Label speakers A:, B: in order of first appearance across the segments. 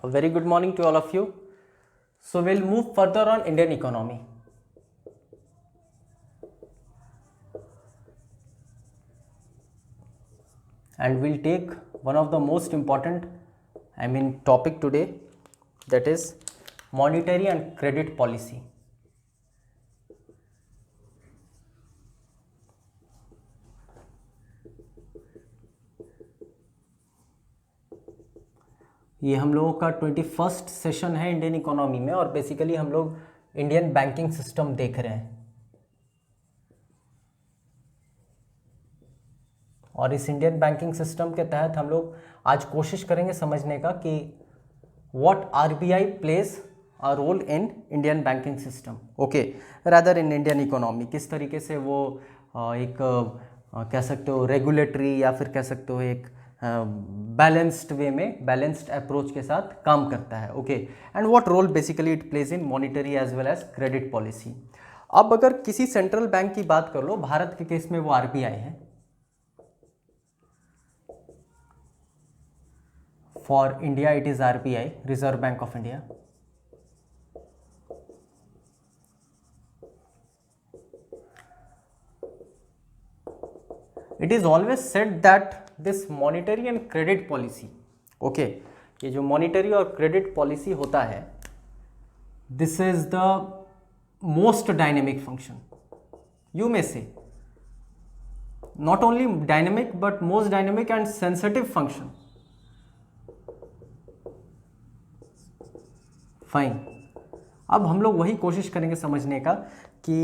A: A very good morning to all of you. So we'll move further on Indian economy. And we'll take one of the most important topic today, that is monetary and credit policy. ये हम लोगों का 21st session है Indian economy में और basically हम लोग Indian banking system देख रहे हैं और इस इंडियन बैंकिंग सिस्टम के तहत हम लोग आज कोशिश करेंगे समझने का कि what RBI plays a role in Indian banking system, okay, rather in Indian economy. किस तरीके से वो एक कह सकते हो रेगुलेटरी या फिर कह सकते हो एक बैलेंस्ड वे में, बैलेंस्ड अप्रोच के साथ काम करता है, okay, and what role basically it plays in monetary as well as credit policy. अब अगर किसी सेंट्रल बैंक की बात कर लो, भारत के केस में वो आरबीआई है। For India it is RBI, reserve bank of India. It is always said that this monetary and credit policy, okay, ये जो monetary और credit policy होता है, this is the most dynamic function. You may say, not only dynamic but most dynamic and sensitive function. Fine. अब हम लोग वही कोशिश करेंगे समझने का कि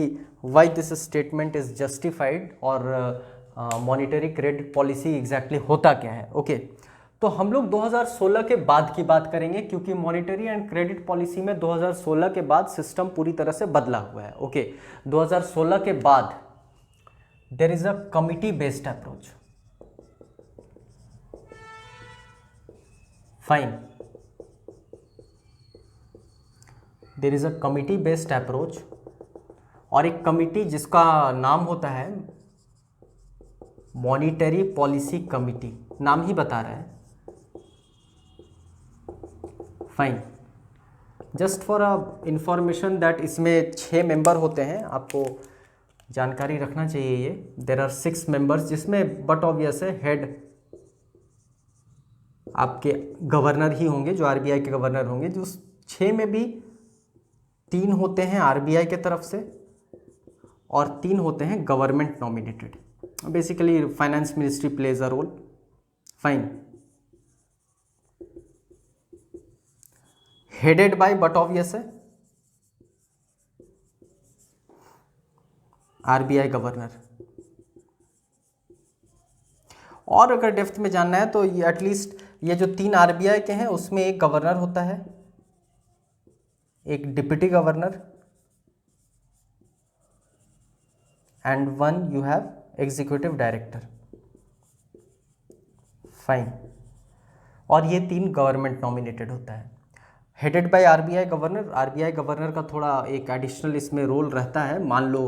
A: why this statement is justified और मॉनिटरी क्रेडिट पॉलिसी एग्जैक्टली होता क्या है, ओके। तो हम लोग 2016 के बाद की बात करेंगे क्योंकि मॉनिटरी एंड क्रेडिट पॉलिसी में 2016 के बाद सिस्टम पूरी तरह से बदला हुआ है, ओके। 2016 के बाद there is a committee based approach, fine, there is a committee based approach और एक कमिटी जिसका नाम होता है मॉनिटरी पॉलिसी कमिटी, नाम ही बता रहा है, fine. Just for a information that इसमें 6 मेंबर होते हैं, आपको जानकारी रखना चाहिए ये। देर आर 6 मेंबर्स जिसमें बट ऑब्वियस है हेड आपके गवर्नर ही होंगे, जो आरबीआई के गवर्नर होंगे। जो 6 में भी 3 होते हैं आरबीआई के तरफ से और 3 होते हैं government nominated. Basically finance ministry plays a role, fine, headed by but obvious है आरबीआई गवर्नर। और अगर डेप्थ में जानना है तो ये एटलीस्ट ये जो 3 आरबीआई के हैं उसमें एक गवर्नर होता है, एक deputy governor and 1 you have executive director, fine. और ये 3 गवर्नमेंट नॉमिनेटेड होता है, headed by RBI governor. RBI governor का थोड़ा एक एडिशनल इसमें रोल रहता है, मान लो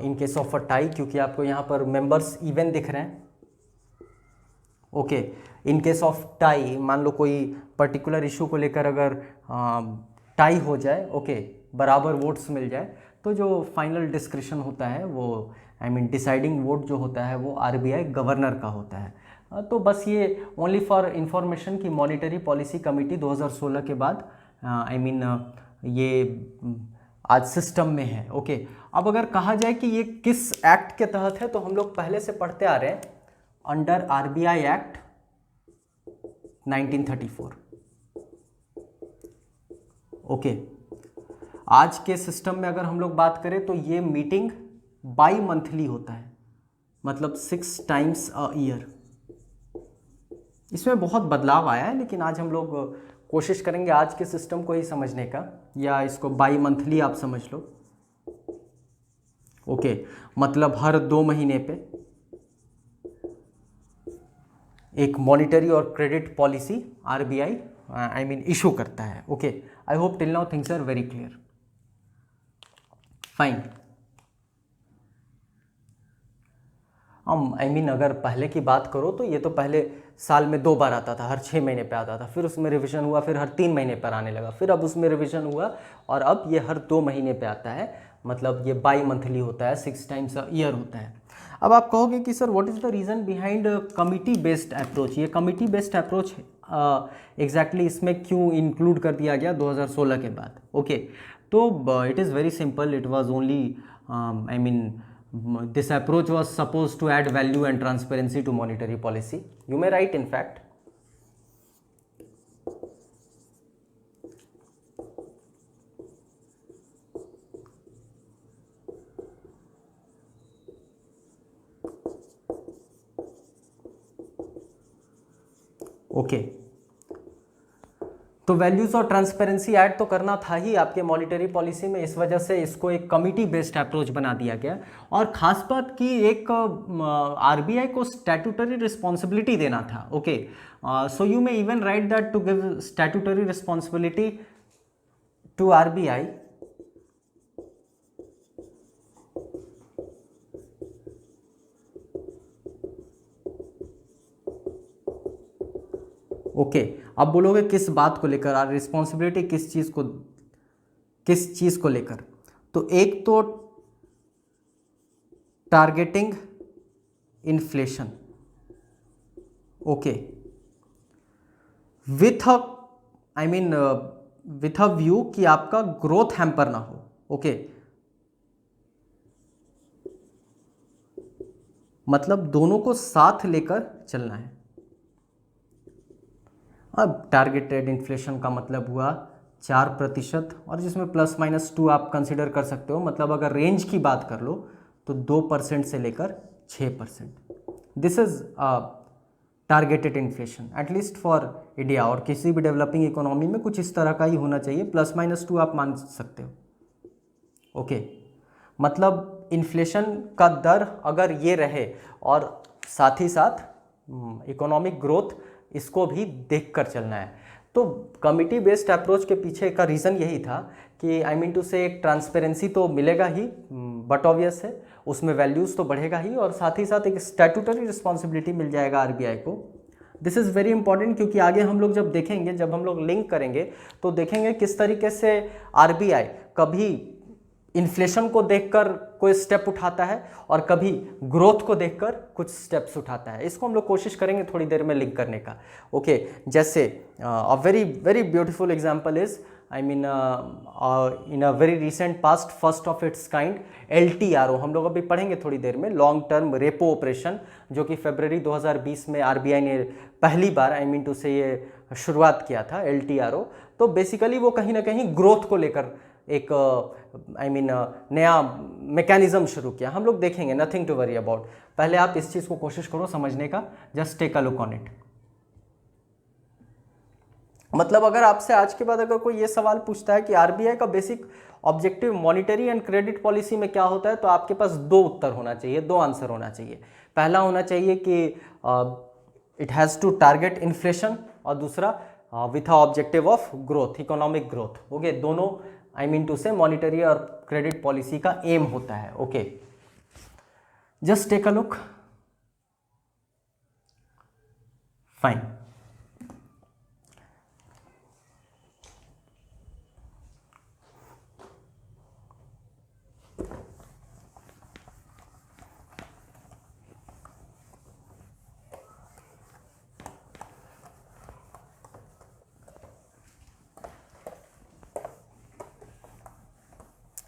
A: in case of a tie, क्योंकि आपको यहाँ पर मेंबर्स इवन दिख रहे हैं, okay. In case of tie, मान लो कोई पर्टिकुलर इशू को लेकर अगर टाई हो जाए, ओके, बराबर वोट्स मिल जाए, तो जो फाइनल डिस्क्रिप्शन होता है वो डिसाइडिंग वोट जो होता है वो आरबीआई गवर्नर का होता है। तो बस ये ओनली फॉर इंफॉर्मेशन कि मॉनिटरी पॉलिसी कमेटी 2016 के बाद ये आज सिस्टम में है, ओके। अब अगर कहा जाए कि ये किस एक्ट के तहत है, तो हम लोग पहले से पढ़ते आ रहे हैं अंडर आरबीआई एक्ट 1934, ओके। आज के सिस्टम में अगर हम लोग बात करें तो ये मीटिंग बाई मंथली होता है, मतलब 6 टाइम्स अ ईयर। इसमें बहुत बदलाव आया है, लेकिन आज हम लोग कोशिश करेंगे आज के सिस्टम को ही समझने का, या इसको बाई मंथली आप समझ लो, ओके। मतलब हर 2 महीने पे एक मॉनिटरी और क्रेडिट पॉलिसी आरबीआई इशू करता है, okay. I hope till now things are very clear, fine. अगर पहले की बात करो तो ये तो पहले साल में 2 बार आता था, हर 6 महीने पे आता था, फिर उसमें रिवीजन हुआ, फिर हर 3 महीने पर आने लगा, फिर अब उसमें रिवीजन हुआ और अब ये हर 2 महीने पे आता है। मतलब ये बाई मंथली होता है, 6 टाइम्स अ ईयर होता है। अब आप कहोगे कि sir what is the reason behind committee based approach, ये कमिटी बेस्ड अप्रोच एग्जैक्टली इसमें क्यों इंक्लूड कर दिया गया 2016 के बाद? ओके, तो it is very simple, it was only this approach was supposed to add value and transparency to monetary policy. You may write in fact. Okay. तो values और ट्रांसपेरेंसी ऐड तो करना था ही आपके मॉनिटरी पॉलिसी में, इस वजह से इसको एक कमिटी बेस्ड अप्रोच बना दिया गया। और ख़ास बात की एक आरबीआई को स्टैट्यूटरी रिस्पॉन्सिबिलिटी देना था। Okay, so you may even write that to give statutory responsibility to RBI okay. अब बोलोगे किस बात को लेकर, और रिस्पॉन्सिबिलिटी किस चीज़ को लेकर? तो एक तो targeting inflation, okay, with a view कि आपका ग्रोथ हैम्पर ना हो। ओके, मतलब दोनों को साथ लेकर चलना है। अब टारगेटेड इन्फ्लेशन का मतलब हुआ 4%, और जिसमें ±2 आप कंसिडर कर सकते हो। मतलब अगर रेंज की बात कर लो तो 2% से लेकर 6%। This is targeted inflation at least for India, और किसी भी डेवलपिंग इकोनॉमी में कुछ इस तरह का ही होना चाहिए, ±2 आप मान सकते हो। ओके, मतलब इन्फ्लेशन का दर अगर ये रहे और साथ ही साथ इकोनॉमिक ग्रोथ, इसको भी देखकर चलना है। तो कमिटी बेस्ड अप्रोच के पीछे का रीज़न यही था कि टू से एक ट्रांसपेरेंसी तो मिलेगा ही, बट ऑब्वियस है उसमें वैल्यूज़ तो बढ़ेगा ही, और साथ ही साथ एक स्टैट्यूटरी रिस्पॉन्सिबिलिटी मिल जाएगा आरबीआई को। दिस इज़ वेरी इंपॉर्टेंट, क्योंकि आगे हम लोग जब देखेंगे, जब हम लोग लिंक करेंगे तो देखेंगे किस तरीके से आरबीआई कभी इन्फ्लेशन को देखकर कोई स्टेप उठाता है और कभी ग्रोथ को देखकर कुछ स्टेप्स उठाता है। इसको हम लोग कोशिश करेंगे थोड़ी देर में लिंक करने का। ओके, जैसे a very very beautiful example is in a very recent past, first of its kind LTRO, हम लोग अभी पढ़ेंगे थोड़ी देर में, लॉन्ग टर्म रेपो ऑपरेशन, जो कि फरवरी 2020 में आरबीआई ने पहली बार टू से ये शुरुआत किया था LTRO। तो बेसिकली वो कहीं ना कहीं ग्रोथ को लेकर एक नया मैकेनिज्म शुरू किया। हम लोग देखेंगे, नथिंग टू वरी अबाउट। पहले आप इस चीज़ को कोशिश करो समझने का, just take a look on it. मतलब अगर आपसे आज के बाद अगर कोई ये सवाल पूछता है कि आरबीआई का basic objective monetary and credit policy में क्या होता है, तो आपके पास 2 उत्तर होना चाहिए, 2 आंसर होना चाहिए। पहला होना चाहिए कि it has to target inflation, और दूसरा with a objective of growth, economic growth. Okay, दोनों टू से मॉनिटरी और क्रेडिट पॉलिसी का एम होता है। Okay, just take a look. Fine,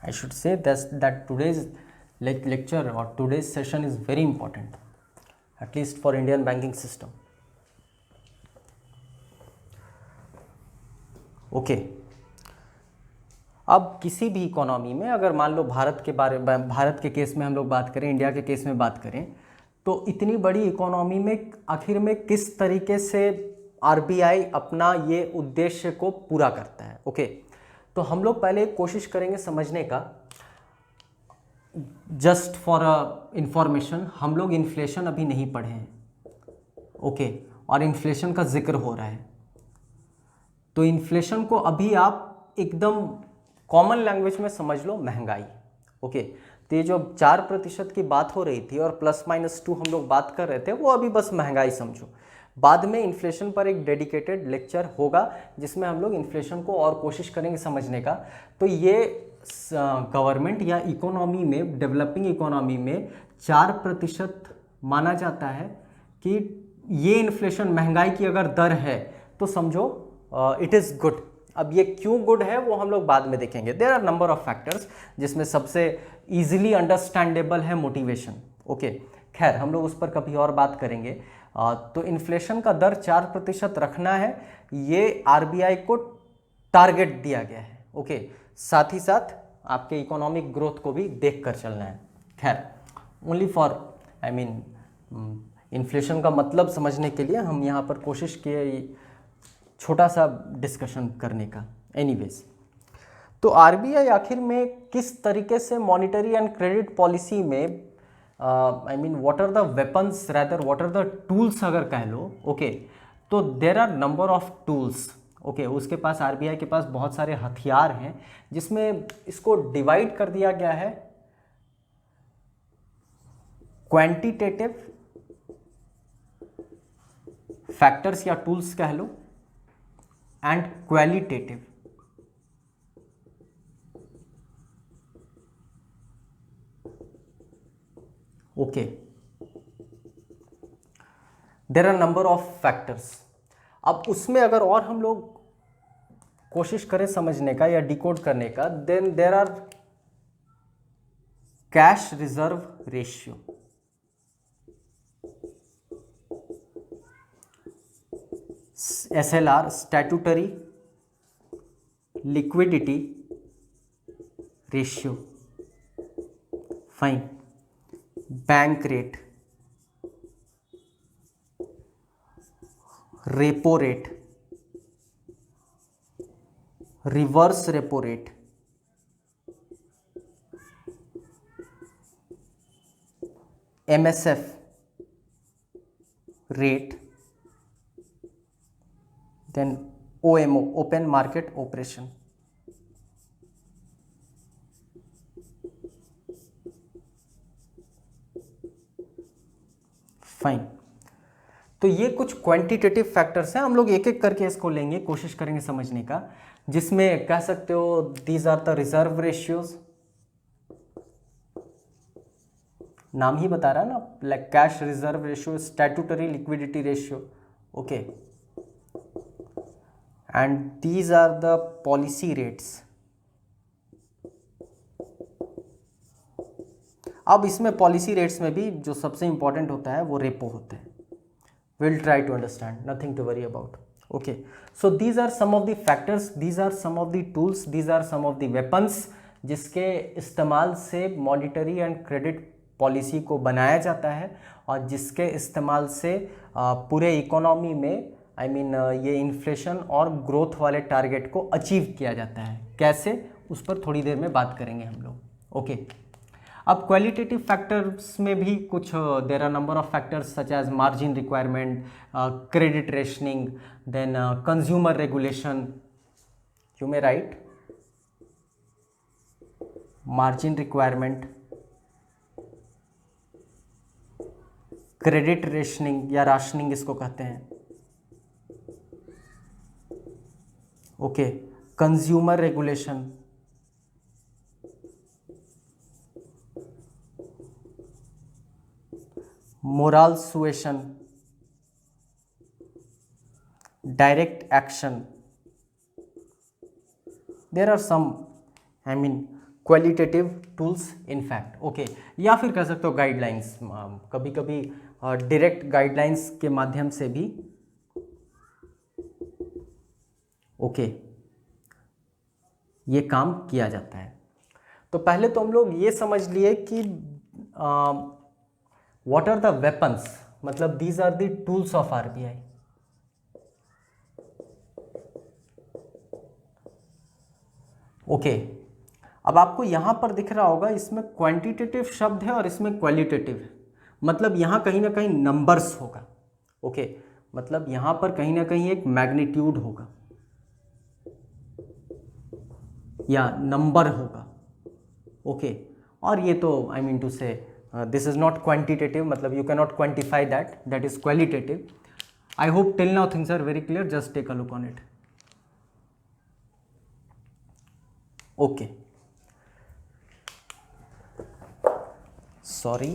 A: I should say that today's lecture or today's session is very important, at least for Indian banking system. Okay, अब किसी भी इकोनॉमी में अगर मान लो भारत के केस में हम लोग बात करें, इंडिया के केस में बात करें, तो इतनी बड़ी इकोनॉमी में आखिर में किस तरीके से आरबीआई अपना ये उद्देश्य को पूरा करता है। ओके, तो हम लोग पहले कोशिश करेंगे समझने का, जस्ट फॉर इंफॉर्मेशन, हम लोग इन्फ्लेशन अभी नहीं पढ़े हैं। ओके, और इन्फ्लेशन का जिक्र हो रहा है, तो इन्फ्लेशन को अभी आप एकदम कॉमन लैंग्वेज में समझ लो, महंगाई। ओके, तो ये जो 4% की बात हो रही थी और ±2 हम लोग बात कर रहे थे, वो अभी बस महंगाई समझो। बाद में इन्फ्लेशन पर एक डेडिकेटेड लेक्चर होगा जिसमें हम लोग इन्फ्लेशन को और कोशिश करेंगे समझने का। तो ये गवर्नमेंट या इकोनॉमी में, डेवलपिंग इकोनॉमी में 4% माना जाता है कि ये इन्फ्लेशन, महंगाई की अगर दर है तो समझो इट इज़ गुड। अब ये क्यों गुड है वो हम लोग बाद में देखेंगे। There are number of factors, जिसमें सबसे इजीली अंडरस्टैंडेबल है मोटिवेशन। ओके, खैर हम लोग उस पर कभी और बात करेंगे। तो इन्फ्लेशन का दर 4% रखना है, ये आरबीआई को टारगेट दिया गया है। ओके, साथ ही साथ आपके इकोनॉमिक ग्रोथ को भी देख कर चलना है। खैर, ओनली फॉर इन्फ्लेशन का मतलब समझने के लिए हम यहाँ पर कोशिश किए छोटा सा डिस्कशन करने का। एनीवेज, तो आरबीआई आखिर में किस तरीके से मॉनिटरी एंड क्रेडिट पॉलिसी में what are the weapons, rather what are the tools अगर कह लो। ओके, तो there are number of tools. Okay, उसके पास, आरबीआई के पास बहुत सारे हथियार हैं, जिसमें इसको डिवाइड कर दिया गया है क्वांटिटेटिव फैक्टर्स या टूल्स कह लो, and qualitative. Okay, there are number of factors. अब उसमें अगर और हम लोग कोशिश करें समझने का या डिकोड करने का, then there are cash reserve ratio, SLR, statutory liquidity ratio, fine, bank rate, repo rate, reverse repo rate, MSF rate, then OMO, open market operation. Fine, तो ये कुछ क्वांटिटेटिव फैक्टर्स हैं, हम लोग एक एक करके इसको लेंगे, कोशिश करेंगे समझने का, जिसमें कह सकते हो these are the reserve ratios, नाम ही बता रहा है ना, like cash reserve ratio, statutory liquidity ratio. Okay, and these are the policy rates. अब इसमें पॉलिसी रेट्स में भी जो सबसे इंपॉर्टेंट होता है वो रेपो होता है। Will try to understand, nothing to worry about. Okay, so these are some of the factors, these are some of the tools, these are some of the weapons, जिसके इस्तेमाल से मॉनिटरी एंड क्रेडिट पॉलिसी को बनाया जाता है, और जिसके इस्तेमाल से पूरे इकोनॉमी में ये इन्फ्लेशन और ग्रोथ वाले टारगेट को अचीव किया जाता है। कैसे, उस पर थोड़ी देर में बात करेंगे हम लोग। ओके, अब क्वालिटेटिव फैक्टर्स में भी कुछ, there are number of factors such as margin requirement, credit rationing, then consumer regulation. You may write margin requirement, credit rationing या राशनिंग इसको कहते हैं। Okay, consumer regulation, moral suasion, direct action. There are some qualitative tools in fact. Okay, या फिर कह सकते हो guidelines, कभी कभी डायरेक्ट गाइडलाइंस के माध्यम से भी ओके ये काम किया जाता है। तो पहले तो हम लोग ये समझ लिए कि व्हाट आर द वेपन्स, मतलब these are the tools of RBI. Okay, अब आपको यहां पर दिख रहा होगा, इसमें क्वांटिटेटिव शब्द है और इसमें क्वालिटेटिव है, मतलब यहां कहीं ना कहीं नंबर्स होगा। ओके, मतलब यहां पर कहीं ना कहीं एक मैग्नीट्यूड होगा या नंबर होगा। ओके, और ये तो I mean to say this is not quantitative, मतलब you can not quantify that is qualitative. I hope till now things are very clear. Just take a look on it. Okay, sorry.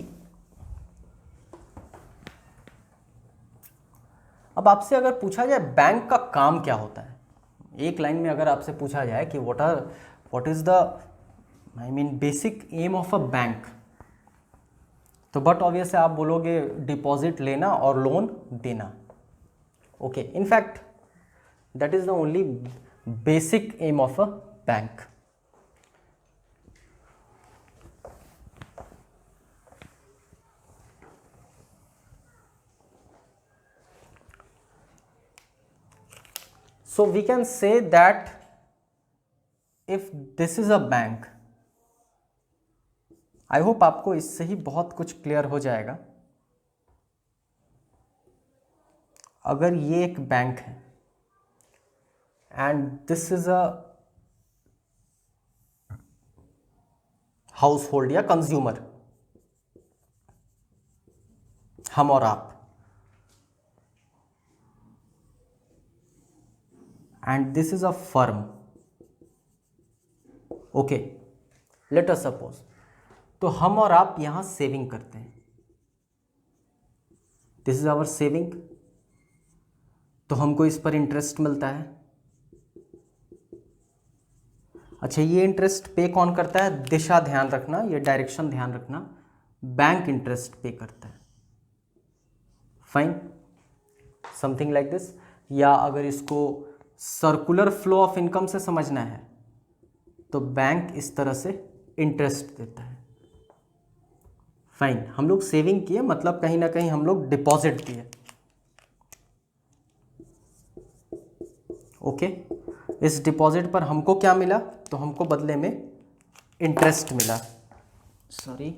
A: अब आपसे अगर पूछा जाए bank का काम क्या होता है, एक लाइन में अगर आपसे पूछा जाए कि what is the I mean basic aim of a bank, तो बट ऑब्वियस आप बोलोगे डिपॉजिट लेना और लोन देना. Okay, in fact that is the only basic aim of a bank. So we can say that if this is a bank, I hope आपको इससे ही बहुत कुछ क्लियर हो जाएगा. अगर ये एक बैंक है and this is a house hold या कंज्यूमर, हम और आप, and this is a firm. Okay, let us suppose, तो हम और आप यहां सेविंग करते हैं. दिस इज आवर सेविंग, तो हमको इस पर इंटरेस्ट मिलता है. अच्छा, ये इंटरेस्ट पे कौन करता है? दिशा ध्यान रखना, ये डायरेक्शन ध्यान रखना, बैंक इंटरेस्ट पे करता है. Fine, something like this. या अगर इसको सर्कुलर फ्लो ऑफ इनकम से समझना है तो बैंक इस तरह से इंटरेस्ट देता है. फाइन, हम लोग सेविंग किए, मतलब कहीं ना कहीं हम लोग डिपॉजिट किए. ओके, इस डिपॉजिट पर हमको क्या मिला? तो हमको बदले में इंटरेस्ट मिला. सॉरी,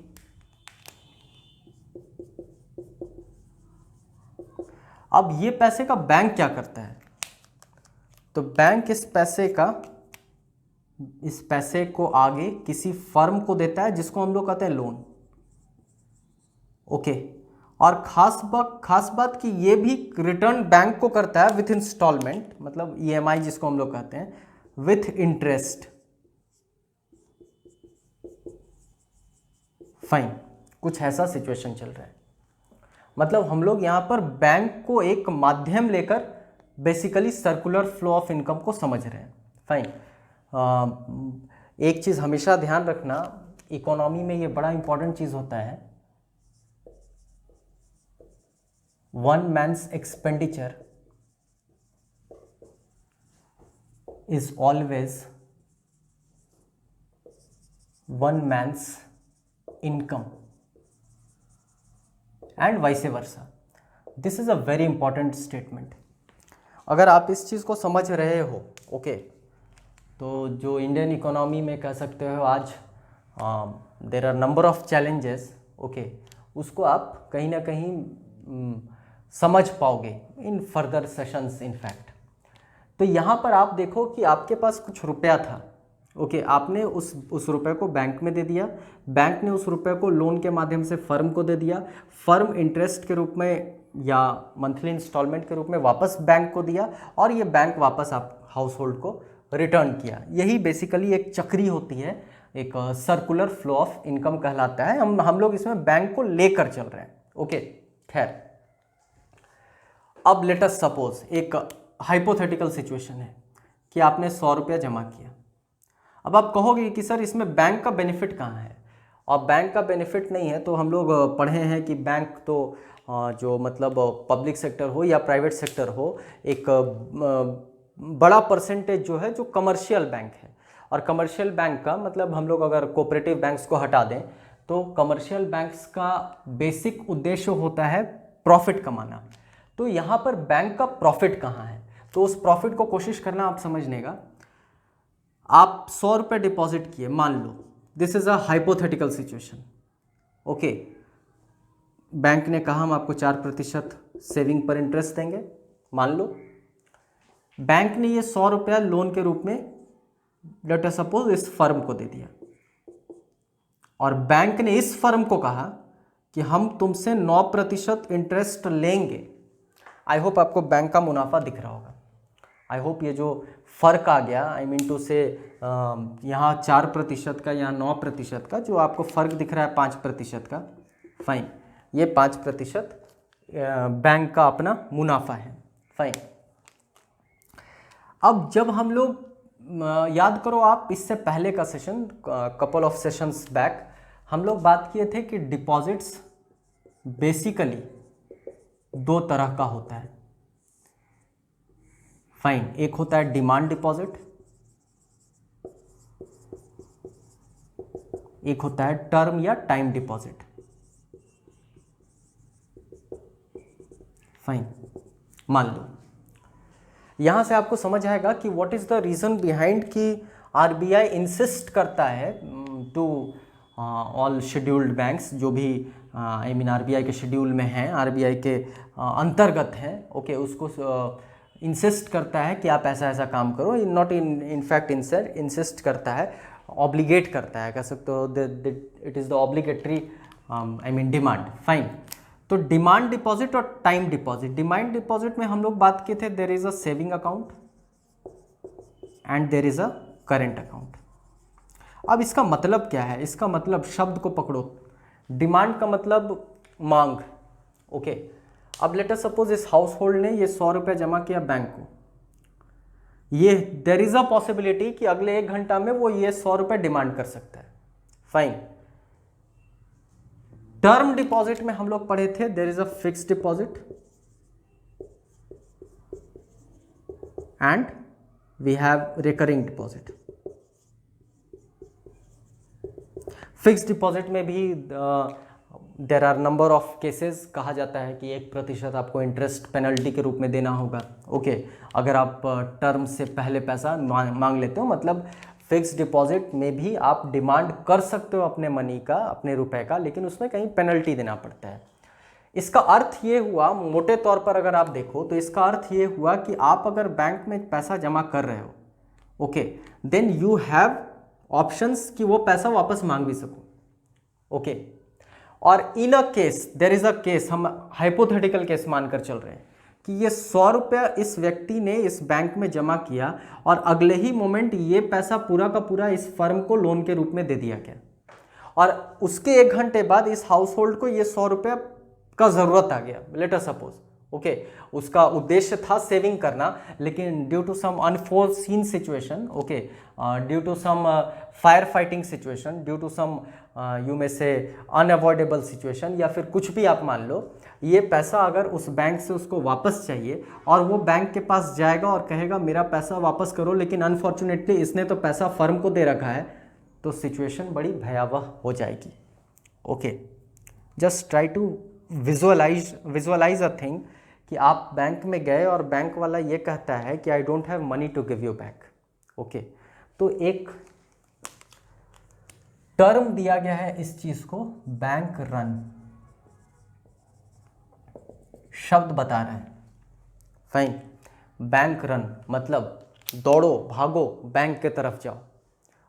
A: अब ये पैसे का बैंक क्या करता है? तो बैंक इस पैसे को आगे किसी फर्म को देता है जिसको हम लोग कहते हैं लोन. ओके, और खास बात कि ये भी रिटर्न बैंक को करता है विथ इंस्टॉलमेंट, मतलब ईएमआई जिसको हम लोग कहते हैं, विथ इंटरेस्ट. फाइन, कुछ ऐसा सिचुएशन चल रहा है. मतलब हम लोग यहां पर बैंक को एक माध्यम लेकर basically circular flow of income को समझ रहे हैं. फाइन, एक चीज हमेशा ध्यान रखना, इकोनॉमी में ये बड़ा इंपॉर्टेंट चीज होता है. One man's expenditure is always one man's income and vice versa. This is a very important statement. अगर आप इस चीज़ को समझ रहे हो, ओके, तो जो इंडियन इकोनॉमी में कह सकते हो आज there are number of challenges, okay, उसको आप कहीं ना कहीं समझ पाओगे इन फर्दर सेशंस इनफैक्ट. तो यहाँ पर आप देखो कि आपके पास कुछ रुपया था. ओके, आपने उस रुपए को बैंक में दे दिया, बैंक ने उस रुपए को लोन के माध्यम से फर्म को दे दिया, फर्म इंटरेस्ट के रूप में या मंथली इंस्टॉलमेंट के रूप में वापस बैंक को दिया, और ये बैंक वापस आप हाउस होल्ड को रिटर्न किया. यही बेसिकली एक चक्री होती है, एक सर्कुलर फ्लो ऑफ इनकम कहलाता है. हम लोग इसमें बैंक को लेकर चल रहे हैं. ओके, खैर, अब लेट अस सपोज एक हाइपोथेटिकल सिचुएशन है कि आपने 100 रुपया जमा किया. अब आप कहोगे कि सर इसमें बैंक का बेनिफिट कहाँ है? और बैंक का बेनिफिट नहीं है तो हम लोग पढ़े हैं कि बैंक तो जो मतलब पब्लिक सेक्टर हो या प्राइवेट सेक्टर हो, एक बड़ा परसेंटेज जो है जो कमर्शियल बैंक है. और कमर्शियल बैंक का मतलब हम लोग अगर कोऑपरेटिव बैंक्स को हटा दें तो कमर्शियल बैंक्स का बेसिक उद्देश्य होता है प्रॉफिट कमाना. तो यहाँ पर बैंक का प्रॉफिट कहाँ है? तो उस प्रॉफिट को कोशिश करना आप समझने का. आप 100 रुपये डिपॉजिट किए, मान लो, this is a hypothetical situation. Okay, bank ने कहा हम आपको 4% सेविंग पर इंटरेस्ट देंगे. मान लो बैंक ने ये 100 रुपया लोन के रूप में लेट अस सपोज इस फर्म को दे दिया. और बैंक ने इस फर्म को कहा कि हम तुमसे 9% इंटरेस्ट लेंगे। आई होप आपको बैंक का मुनाफा दिख रहा होगा। आई होप ये जो फ़र्क आ गया, आई मीन टू से यहाँ 4% का, यहाँ 9% का, जो आपको फ़र्क दिख रहा है 5% का, फाइन, ये 5% बैंक का अपना मुनाफा है, फाइन। अब जब हम लोग याद करो आप, इससे पहले का session, couple of sessions back, हम लोग बात किए थे कि डिपॉजिट्स बेसिकली 2 तरह का होता है, फाइन। एक होता है डिमांड डिपॉजिट, एक होता है टर्म या टाइम डिपॉजिट, फाइन। मान लो यहां से आपको समझ आएगा कि what is the reason behind कि आरबीआई इंसिस्ट करता है टू ऑल शेड्यूल्ड बैंक्स, जो भी आई मीन आरबीआई के शेड्यूल में हैं, आरबीआई के अंतर्गत हैं, ओके, उसको इंसिस्ट करता है कि आप ऐसा ऐसा काम करो, नॉट इन फैक्ट इंसिस्ट करता है, ऑब्लिगेट करता है, कह सकते हो, it is the obligatory I mean demand, fine. तो डिमांड डिपॉजिट और टाइम डिपॉजिट, डिमांड डिपॉजिट में हम लोग बात किए थे there is a saving account and there is a current account. अब इसका मतलब क्या है? इसका मतलब, शब्द को पकड़ो, डिमांड का मतलब मांग, ओके। अब लेट अस सपोज इस हाउस होल्ड ने ये 100 रुपये जमा किया बैंक को, ये देयर इज अ पॉसिबिलिटी कि अगले 1 घंटा में वो ये 100 रुपये डिमांड कर सकता है, फाइन। टर्म डिपॉजिट में हम लोग पढ़े थे there is a fixed deposit and we have recurring deposit. Fixed deposit में भी there are number of cases, कहा जाता है कि 1% आपको इंटरेस्ट पेनल्टी के रूप में देना होगा, ओके, अगर आप टर्म से पहले पैसा मांग लेते हो। मतलब फिक्स्ड डिपॉजिट में भी आप डिमांड कर सकते हो अपने मनी का, अपने रुपए का, लेकिन उसमें कहीं पेनल्टी देना पड़ता है। इसका अर्थ ये हुआ, मोटे तौर पर अगर आप देखो तो इसका अर्थ ये हुआ कि आप अगर बैंक में पैसा जमा कर रहे हो, okay, then you have options कि वो पैसा वापस मांग भी सको, ओके। और in a case, there is a case, हम हाइपोथेटिकल केस मानकर चल रहे हैं कि ये 100 रुपया इस व्यक्ति ने इस बैंक में जमा किया और अगले ही मोमेंट ये पैसा पूरा का पूरा इस फर्म को लोन के रूप में दे दिया गया, और उसके 1 घंटे बाद इस हाउस होल्ड को ये 100 रुपया का जरूरत आ गया, लेट अस सपोज, ओके। उसका उद्देश्य था सेविंग करना, लेकिन due to some unforeseen situation, okay, due to some fire fighting situation, due to some you may say unavoidable situation, या फिर कुछ भी आप मान लो, ये पैसा अगर उस बैंक से उसको वापस चाहिए और वो बैंक के पास जाएगा और कहेगा मेरा पैसा वापस करो, लेकिन अनफॉर्चुनेटली इसने तो पैसा फर्म को दे रखा है, तो सिचुएशन बड़ी भयावह हो जाएगी, okay. Just try to visualize a thing कि आप बैंक में गए और बैंक वाला ये कहता है कि I don't have money to give you back, okay. तो एक टर्म दिया गया है इस चीज को, बैंक रन, शब्द बता रहे हैं, फाइन। बैंक रन मतलब दौड़ो, भागो, बैंक के तरफ जाओ।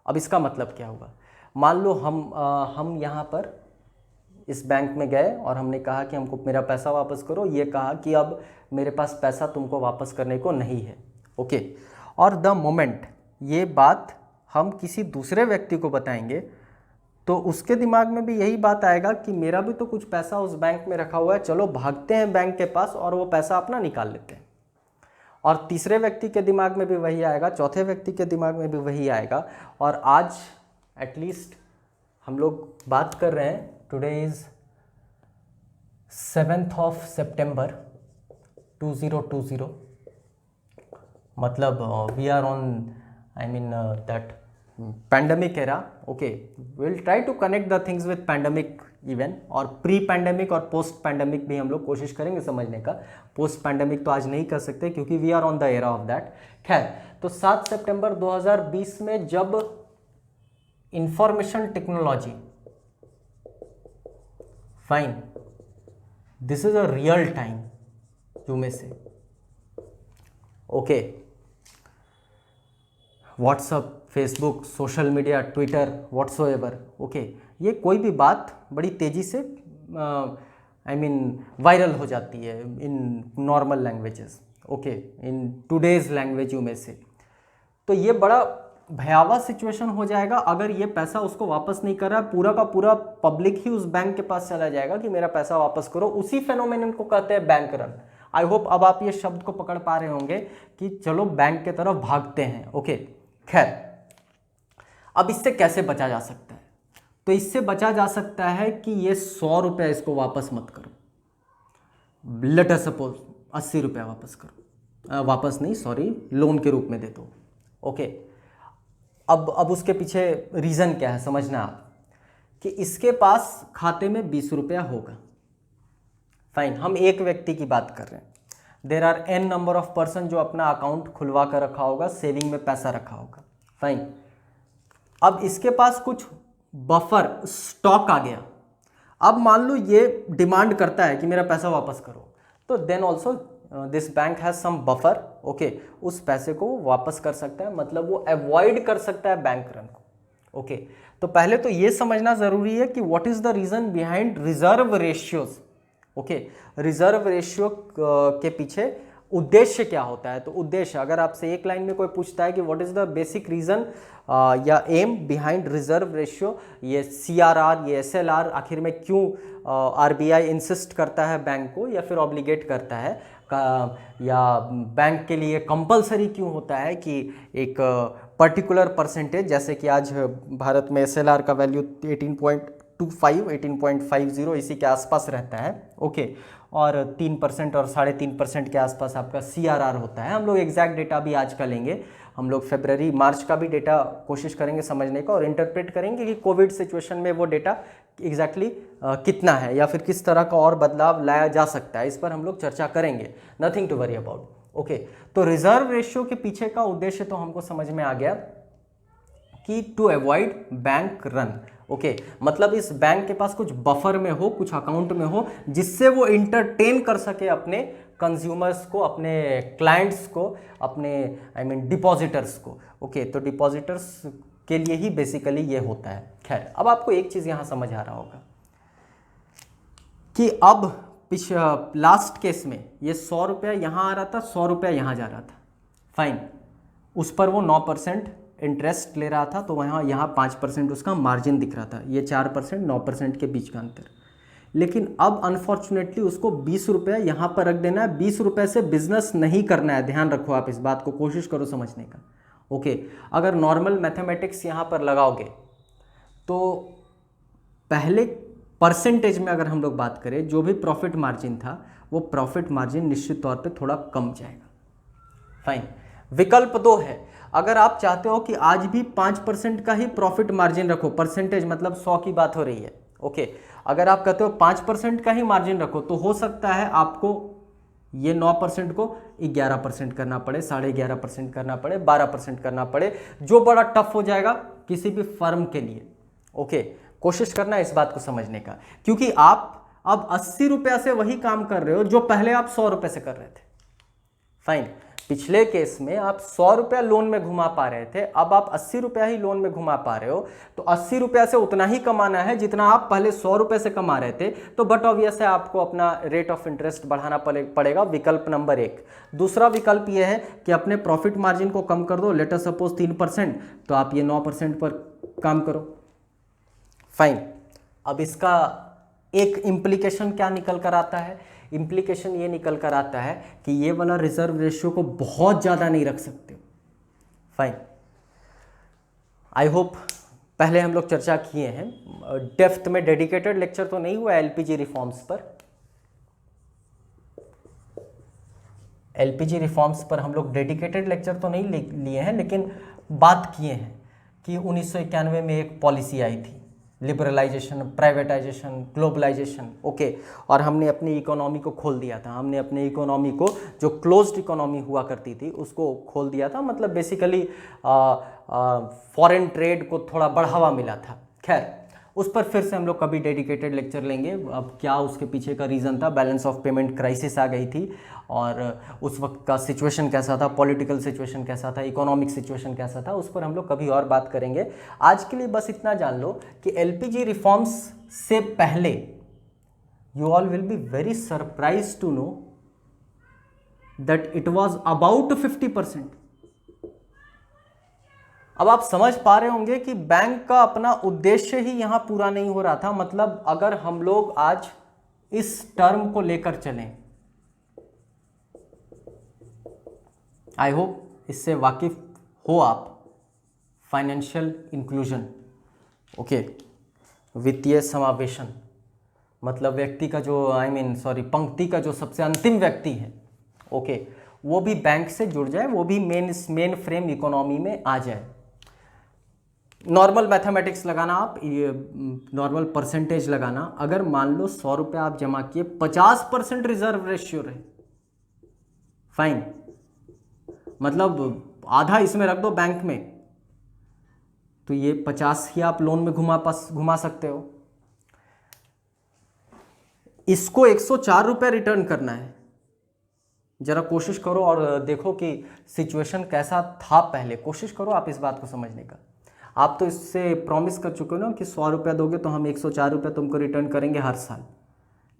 A: अब इसका मतलब क्या होगा? मान लो हम यहाँ पर इस बैंक में गए और हमने कहा कि हमको मेरा पैसा वापस करो, ये कहा कि अब मेरे पास पैसा तुमको वापस करने को नहीं है, ओके। और द मोमेंट ये बात हम किसी दूसरे व्यक्ति को बताएंगे तो उसके दिमाग में भी यही बात आएगा कि मेरा भी तो कुछ पैसा उस बैंक में रखा हुआ है, चलो भागते हैं बैंक के पास और वो पैसा अपना निकाल लेते हैं। और तीसरे व्यक्ति के दिमाग में भी वही आएगा, चौथे व्यक्ति के दिमाग में भी वही आएगा। और आज एटलीस्ट हम लोग बात कर रहे हैं, टुडे इज 7 सितंबर 2020, मतलब we are on, I mean that pandemic era, okay. Will try to connect the things with pandemic even, और प्री पैंडमिक और पोस्ट पैंडमिक भी हम लोग कोशिश करेंगे समझने का। पोस्ट पैंडमिक तो आज नहीं कर सकते क्योंकि we are on the era of that. खैर, तो 7 सितंबर 2020 में जब information technology, fine, this is a real time you may say, okay, WhatsApp, Facebook, social media, Twitter, whatsoever, okay, ये कोई भी बात बड़ी तेज़ी से वायरल हो जाती है in normal languages, okay, in today's language में से। तो ये बड़ा भयावह सिचुएशन हो जाएगा अगर ये पैसा उसको वापस नहीं कर रहा है, पूरा का पूरा पब्लिक ही उस बैंक के पास चला जाएगा कि मेरा पैसा वापस करो। उसी फेनोमेनन को कहते हैं बैंक रन। आई होप अब आप ये शब्द को पकड़ पा रहे होंगे कि चलो बैंक के तरफ भागते हैं, ओके। खैर, अब इससे कैसे बचा जा सकता है? तो इससे बचा जा सकता है कि ये 100 रुपया इसको वापस मत करो, लेट अस सपोज 80 रुपया वापस करो, वापस नहीं, सॉरी, लोन के रूप में दे दो, ओके। अब उसके पीछे रीज़न क्या है समझना आप, कि इसके पास खाते में 20 रुपया होगा, फाइन, हम एक व्यक्ति की बात कर रहे हैं। There are n number of person जो अपना अकाउंट खुलवा कर रखा होगा, सेविंग में पैसा रखा होगा, फाइन। अब इसके पास कुछ बफर स्टॉक आ गया, अब मान लो ये डिमांड करता है कि मेरा पैसा वापस करो, तो then also this bank has some buffer, okay, उस पैसे को वापस कर सकता है, मतलब वो अवॉइड कर सकता है बैंक रन को, ओके। तो पहले तो ये समझना जरूरी है कि what is the reason behind reserve ratios, okay. Reserve ratio के पीछे उद्देश्य क्या होता है? तो उद्देश्य, अगर आपसे एक लाइन में कोई पूछता है कि what is the basic reason या एम बिहाइंड रिजर्व रेशियो, ये CRR, ये SLR, आखिर में क्यों RBI इंसिस्ट करता है बैंक को या फिर ऑब्लिगेट करता है, या बैंक के लिए कंपलसरी क्यों होता है कि एक पर्टिकुलर परसेंटेज, जैसे कि आज भारत में SLR का वैल्यू 18.25, 18.50 इसी के आसपास रहता है, ओके, और 3% और 3.5% के आसपास आपका CRR होता है। हम लोग एग्जैक्ट डेटा भी आज का लेंगे, हम लोग फरवरी मार्च का भी डेटा कोशिश करेंगे समझने का और इंटरप्रेट करेंगे कि कोविड सिचुएशन में वो डेटा एग्जैक्टली कितना है या फिर किस तरह का और बदलाव लाया जा सकता है, इस पर हम लोग चर्चा करेंगे, nothing to worry about, okay. तो रिजर्व रेशियो के पीछे का उद्देश्य तो हमको समझ में आ गया कि to avoid bank run, okay, मतलब इस बैंक के पास कुछ बफर में हो, कुछ अकाउंट में हो, जिससे वो इंटरटेन कर सके अपने कंज्यूमर्स को, अपने क्लाइंट्स को, अपने डिपॉजिटर्स को, ओके। तो डिपॉजिटर्स के लिए ही बेसिकली ये होता है। खैर, अब आपको एक चीज़ यहाँ समझ आ रहा होगा कि अब लास्ट केस में ये 100 रुपया यहाँ आ रहा था, 100 रुपया यहाँ जा रहा था, फाइन, उस पर वो 9% इंटरेस्ट ले रहा था, तो वहाँ यहाँ 5% उसका मार्जिन दिख रहा था, ये 4% 9% के बीच का अंतर। लेकिन अब अनफॉर्चुनेटली उसको 20 रुपया यहाँ पर रख देना है, 20 रुपये से बिजनेस नहीं करना है, ध्यान रखो आप इस बात को, कोशिश करो समझने का, ओके। अगर नॉर्मल मैथमेटिक्स यहाँ पर लगाओगे तो पहले परसेंटेज में अगर हम लोग बात करें, जो भी प्रॉफिट मार्जिन था वो प्रॉफिट मार्जिन निश्चित तौर पे थोड़ा कम जाएगा, फाइन। विकल्प 2 है, अगर आप चाहते हो कि आज भी 5% का ही प्रॉफिट मार्जिन रखो, परसेंटेज मतलब 100 की बात हो रही है, ओके, अगर आप कहते हो 5% का ही मार्जिन रखो, तो हो सकता है आपको ये 9% को 11% करना पड़े, 11.5% करना पड़े, 12% करना पड़े, जो बड़ा टफ हो जाएगा किसी भी फर्म के लिए, ओके। कोशिश करना इस बात को समझने का, क्योंकि आप अब 80 रुपया से वही काम कर रहे हो जो पहले आप 100 रुपये से कर रहे थे, फाइन। पिछले केस में आप 100 रुपया लोन में घुमा पा रहे थे, अब आप 80 रुपया ही लोन में घुमा पा रहे हो, तो 80 रुपया से उतना ही कमाना है जितना आप पहले 100 रुपये से कमा रहे थे, तो बट ऑब्वियस है आपको अपना रेट ऑफ इंटरेस्ट बढ़ाना पड़ेगा, विकल्प नंबर 1। दूसरा विकल्प यह है कि अपने प्रॉफिट मार्जिन को कम कर दो, लेट अस सपोज 3%, तो आप ये 9% पर काम करो, फाइन। अब इसका एक इम्प्लीकेशन क्या निकल कर आता है? इम्प्लीकेशन ये निकल कर आता है कि ये वाला रिजर्व रेशियो को बहुत ज़्यादा नहीं रख सकते, फाइन। आई होप पहले हम लोग चर्चा किए हैं, डेप्थ में डेडिकेटेड लेक्चर तो नहीं हुआ LPG रिफॉर्म्स पर, LPG रिफॉर्म्स पर हम लोग डेडिकेटेड लेक्चर तो नहीं लिए हैं, लेकिन बात किए हैं कि 1991 में एक पॉलिसी आई थी, लिबरलाइजेशन, प्राइवेटाइजेशन, ग्लोबलाइजेशन, ओके, और हमने अपनी इकोनॉमी को खोल दिया था, हमने अपनी इकोनॉमी को, जो क्लोज्ड इकोनॉमी हुआ करती थी, उसको खोल दिया था, मतलब बेसिकली फॉरेन ट्रेड को थोड़ा बढ़ावा मिला था। खैर, उस पर फिर से हम लोग कभी डेडिकेटेड लेक्चर लेंगे। अब क्या उसके पीछे का रीज़न था, बैलेंस ऑफ पेमेंट क्राइसिस आ गई थी और उस वक्त का सिचुएशन कैसा था, पॉलिटिकल सिचुएशन कैसा था, इकोनॉमिक सिचुएशन कैसा था, उस पर हम लोग कभी और बात करेंगे। आज के लिए बस इतना जान लो कि एलपीजी रिफॉर्म्स से पहले you all will be very surprise to know that it was about 50%। अब आप समझ पा रहे होंगे कि बैंक का अपना उद्देश्य ही यहां पूरा नहीं हो रहा था। मतलब अगर हम लोग आज इस टर्म को लेकर चलें, आई होप इससे वाकिफ हो आप, फाइनेंशियल इंक्लूजन, ओके, वित्तीय समावेशन, मतलब व्यक्ति का जो पंक्ति का जो सबसे अंतिम व्यक्ति है, ओके, वो भी बैंक से जुड़ जाए, वो भी मेन फ्रेम इकोनॉमी में आ जाए। नॉर्मल मैथमेटिक्स लगाना, आप ये नॉर्मल परसेंटेज लगाना। अगर मान लो 100 रुपये आप जमा किए, 50% रिजर्व रेशियो रहे, फाइन, मतलब आधा इसमें रख दो बैंक में, तो ये 50 ही आप लोन में घुमा सकते हो। इसको 104 रुपये रिटर्न करना है। जरा कोशिश करो और देखो कि सिचुएशन कैसा था पहले, कोशिश करो आप इस बात को समझने का। आप तो इससे प्रॉमिस कर चुके हो ना कि 100 रुपया दोगे तो हम 104 रुपया तुमको रिटर्न करेंगे हर साल,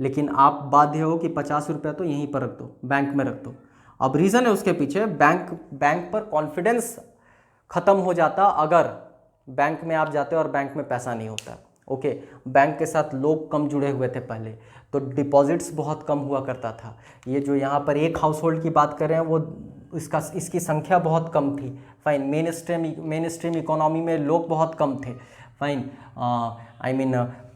A: लेकिन आप बाध्य हो कि 50 रुपया तो यहीं पर रख दो, बैंक में रख दो। अब रीज़न है उसके पीछे, बैंक पर कॉन्फिडेंस ख़त्म हो जाता अगर बैंक में आप जाते और बैंक में पैसा नहीं होता, ओके। बैंक के साथ लोग कम जुड़े हुए थे पहले, तो डिपॉजिट्स बहुत कम हुआ करता था। ये जो यहाँ पर एक हाउस होल्ड की बात कर रहे हैं वो इसकी संख्या बहुत कम थी, फाइन। मेन स्ट्रीम इकोनॉमी में लोग बहुत कम थे, फाइन।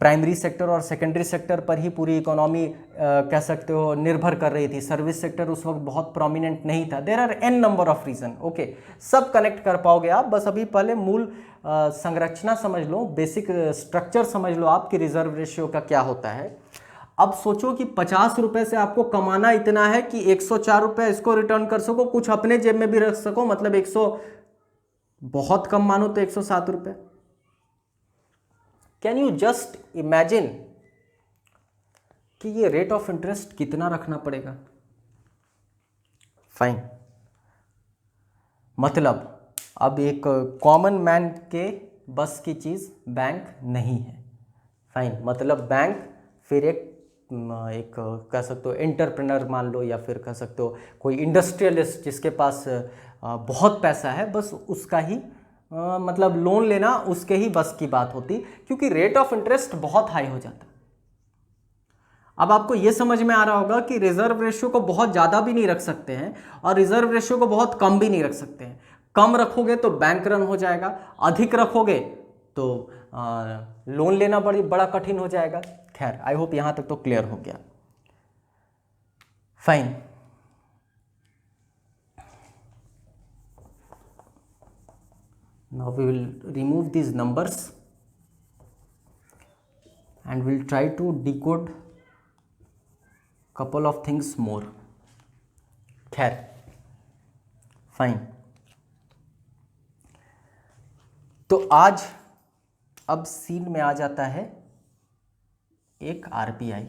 A: प्राइमरी सेक्टर और सेकेंडरी सेक्टर पर ही पूरी इकोनॉमी कह सकते हो निर्भर कर रही थी। सर्विस सेक्टर उस वक्त बहुत प्रोमिनेंट नहीं था। There are n number of reason, okay, सब कनेक्ट कर पाओगे आप। बस अभी पहले मूल संरचना समझ लो, बेसिक स्ट्रक्चर समझ लो आपकी रिजर्व रेशियो का क्या होता है। अब सोचो कि 50 रुपए से आपको कमाना इतना है कि 104 रुपये इसको रिटर्न कर सको, कुछ अपने जेब में भी रख सको, मतलब 100 बहुत कम मानो तो 107 रुपये। कैन यू जस्ट इमेजिन कि ये रेट ऑफ इंटरेस्ट कितना रखना पड़ेगा, फाइन। मतलब अब एक कॉमन मैन के बस की चीज़ बैंक नहीं है, फाइन। मतलब बैंक फिर एक कह सकते हो एंटरप्रेनर मान लो, या फिर कह सकते हो कोई इंडस्ट्रियलिस्ट जिसके पास बहुत पैसा है, बस उसका ही मतलब लोन लेना उसके ही बस की बात होती, क्योंकि रेट ऑफ इंटरेस्ट बहुत हाई हो जाता। अब आपको यह समझ में आ रहा होगा कि रिजर्व रेशियो को बहुत ज़्यादा भी नहीं रख सकते हैं और रिजर्व रेशियो को बहुत कम भी नहीं रख सकते हैं। कम रखोगे तो बैंक रन हो जाएगा, अधिक रखोगे तो लोन लेना बड़ा कठिन हो जाएगा। खैर, आई होप यहां तक तो क्लियर हो गया, fine. Now we will remove these numbers and we'll try to decode couple of things more. खैर, फाइन। तो आज अब सीन में आ जाता है एक RBI.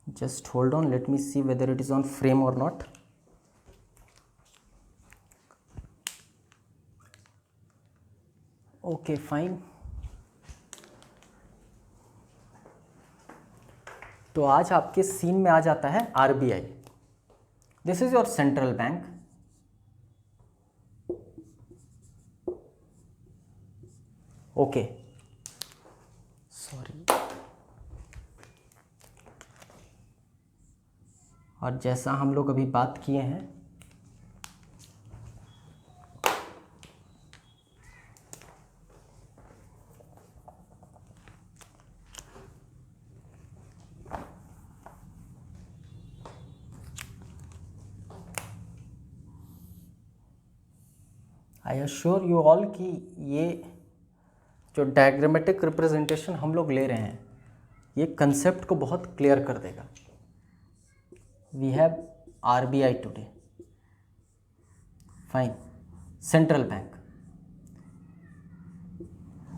A: Just hold on, let me see whether it is on frame और नॉट। Okay, fine. तो आज आपके सीन में आ जाता है RBI. This is your central bank. Okay, sorry. और जैसा हम लोग अभी बात किए हैं, आई एश्योर यू ऑल कि ये जो डायग्रामेटिक रिप्रेजेंटेशन हम लोग ले रहे हैं, ये कंसेप्ट को बहुत क्लियर कर देगा। We have RBI today, fine, central bank.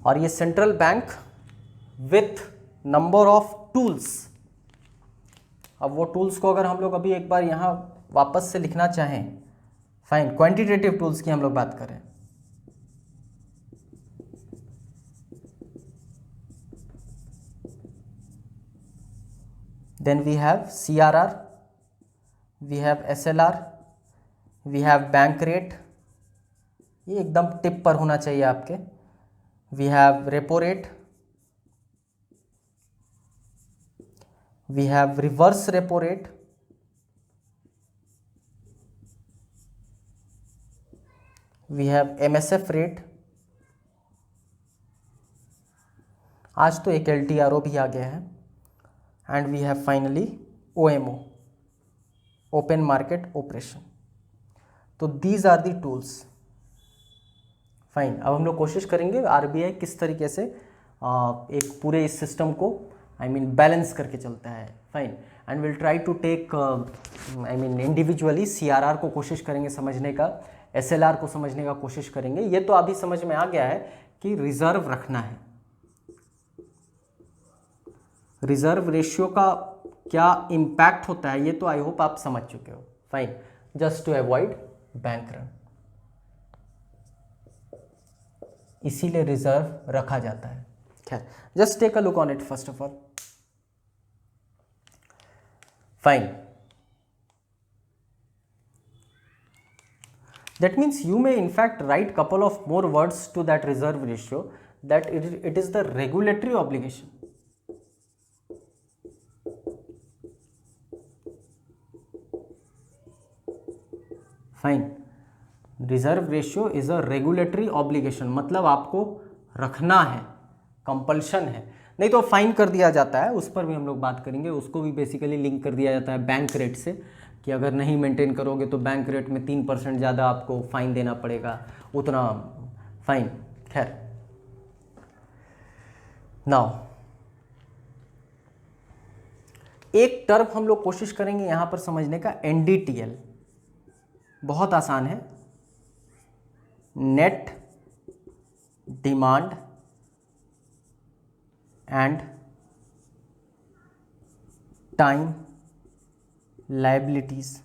A: और ये central bank with number of tools. अब वो टूल्स को अगर हम लोग अभी एक बार यहाँ वापस से लिखना चाहें, फाइन, क्वांटिटेटिव टूल्स की हम लोग बात करें, then we have CRR, we have SLR, we have bank rate, ये एकदम टिप पर होना चाहिए आपके, we have repo rate, we have reverse repo rate, we have MSF rate, आज तो एक LTRO भी आ गया है, and we have finally OMO, open market operation. तो these are the tools. Fine, अब हम लोग कोशिश करेंगे RBI किस तरीके से एक पूरे इस सिस्टम को बैलेंस करके चलता है। Fine, and will try to take individually CRR को कोशिश करेंगे समझने का, SLR को समझने का कोशिश करेंगे। ये तो अभी समझ में आ गया है कि रिजर्व रखना है, रिजर्व रेशियो का क्या इम्पैक्ट होता है, ये तो आई होप आप समझ चुके हो। Fine, just to avoid bank run, इसीलिए रिजर्व रखा जाता है। खैर, just take a look on it first of all. Fine, that means you may in fact write couple of more words to that reserve ratio, that it is the regulatory obligation. Fine, reserve ratio is a regulatory obligation, मतलब आपको रखना है, compulsion है, नहीं तो fine कर दिया जाता है। उस पर भी हम लोग बात करेंगे, उसको भी बेसिकली लिंक कर दिया जाता है बैंक रेट से, कि अगर नहीं मेंटेन करोगे तो बैंक रेट में 3% ज़्यादा आपको फाइन देना पड़ेगा, उतना फाइन। खैर, नाउ एक टर्म हम लोग कोशिश करेंगे यहाँ पर समझने का, NDTL, बहुत आसान है, net demand and time liabilities.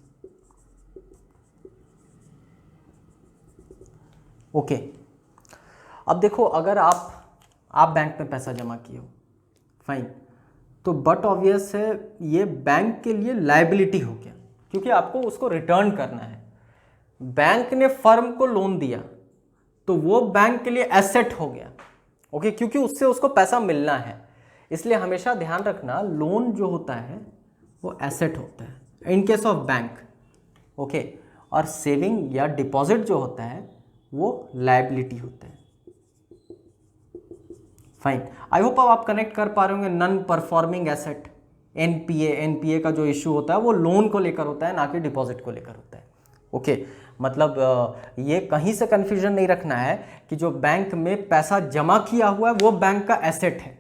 A: Okay, अब देखो, अगर आप बैंक में पैसा जमा किए हो, फाइन, तो बट ऑब्वियस है ये बैंक के लिए लायबिलिटी हो गया, क्योंकि आपको उसको रिटर्न करना है। बैंक ने फर्म को लोन दिया तो वो बैंक के लिए एसेट हो गया, ओके, क्योंकि उससे उसको पैसा मिलना है। इसलिए हमेशा ध्यान रखना, लोन जो होता है वो एसेट होता है इन केस ऑफ बैंक, ओके, और सेविंग या डिपॉजिट जो होता है वो लायबिलिटी होता है। फाइन, आई होप अब आप कनेक्ट कर पा रहे होंगे। नॉन परफॉर्मिंग एसेट, एनपीए का जो इश्यू होता है वो लोन को लेकर होता है, ना कि डिपॉजिट को लेकर होता है। ओके, मतलब ये कहीं से कंफ्यूजन नहीं रखना है कि जो बैंक में पैसा जमा किया हुआ है वो बैंक का एसेट है।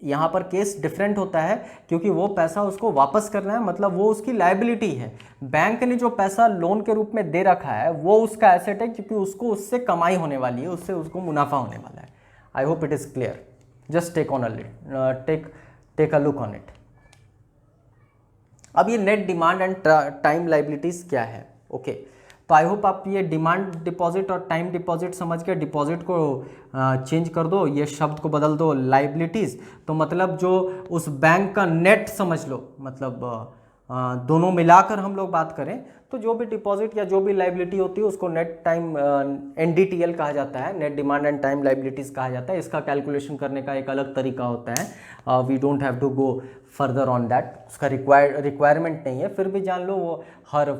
A: यहाँ पर केस डिफरेंट होता है, क्योंकि वो पैसा उसको वापस करना है, मतलब वो उसकी लायबिलिटी है। बैंक ने जो पैसा लोन के रूप में दे रखा है वो उसका एसेट है, क्योंकि उसको उससे कमाई होने वाली है, उससे उसको मुनाफा होने वाला है। I hope it is clear. Just take a look on it. अब ये net demand and time liabilities क्या है? ओके, तो आई होप आप ये डिमांड डिपॉजिट और टाइम डिपॉजिट समझ के डिपॉजिट को चेंज कर दो, ये शब्द को बदल दो लायबिलिटीज़। तो मतलब जो उस बैंक का नेट समझ लो, मतलब दोनों मिलाकर हम लोग बात करें तो जो भी डिपॉजिट या जो भी लायबिलिटी होती है उसको नेट टाइम NDTL कहा जाता है, net demand and time liabilities कहा जाता है। इसका कैलकुलेशन करने का एक अलग तरीका होता है, we don't have to go further on that, उसका रिक्वायरमेंट नहीं है। फिर भी जान लो, वो हर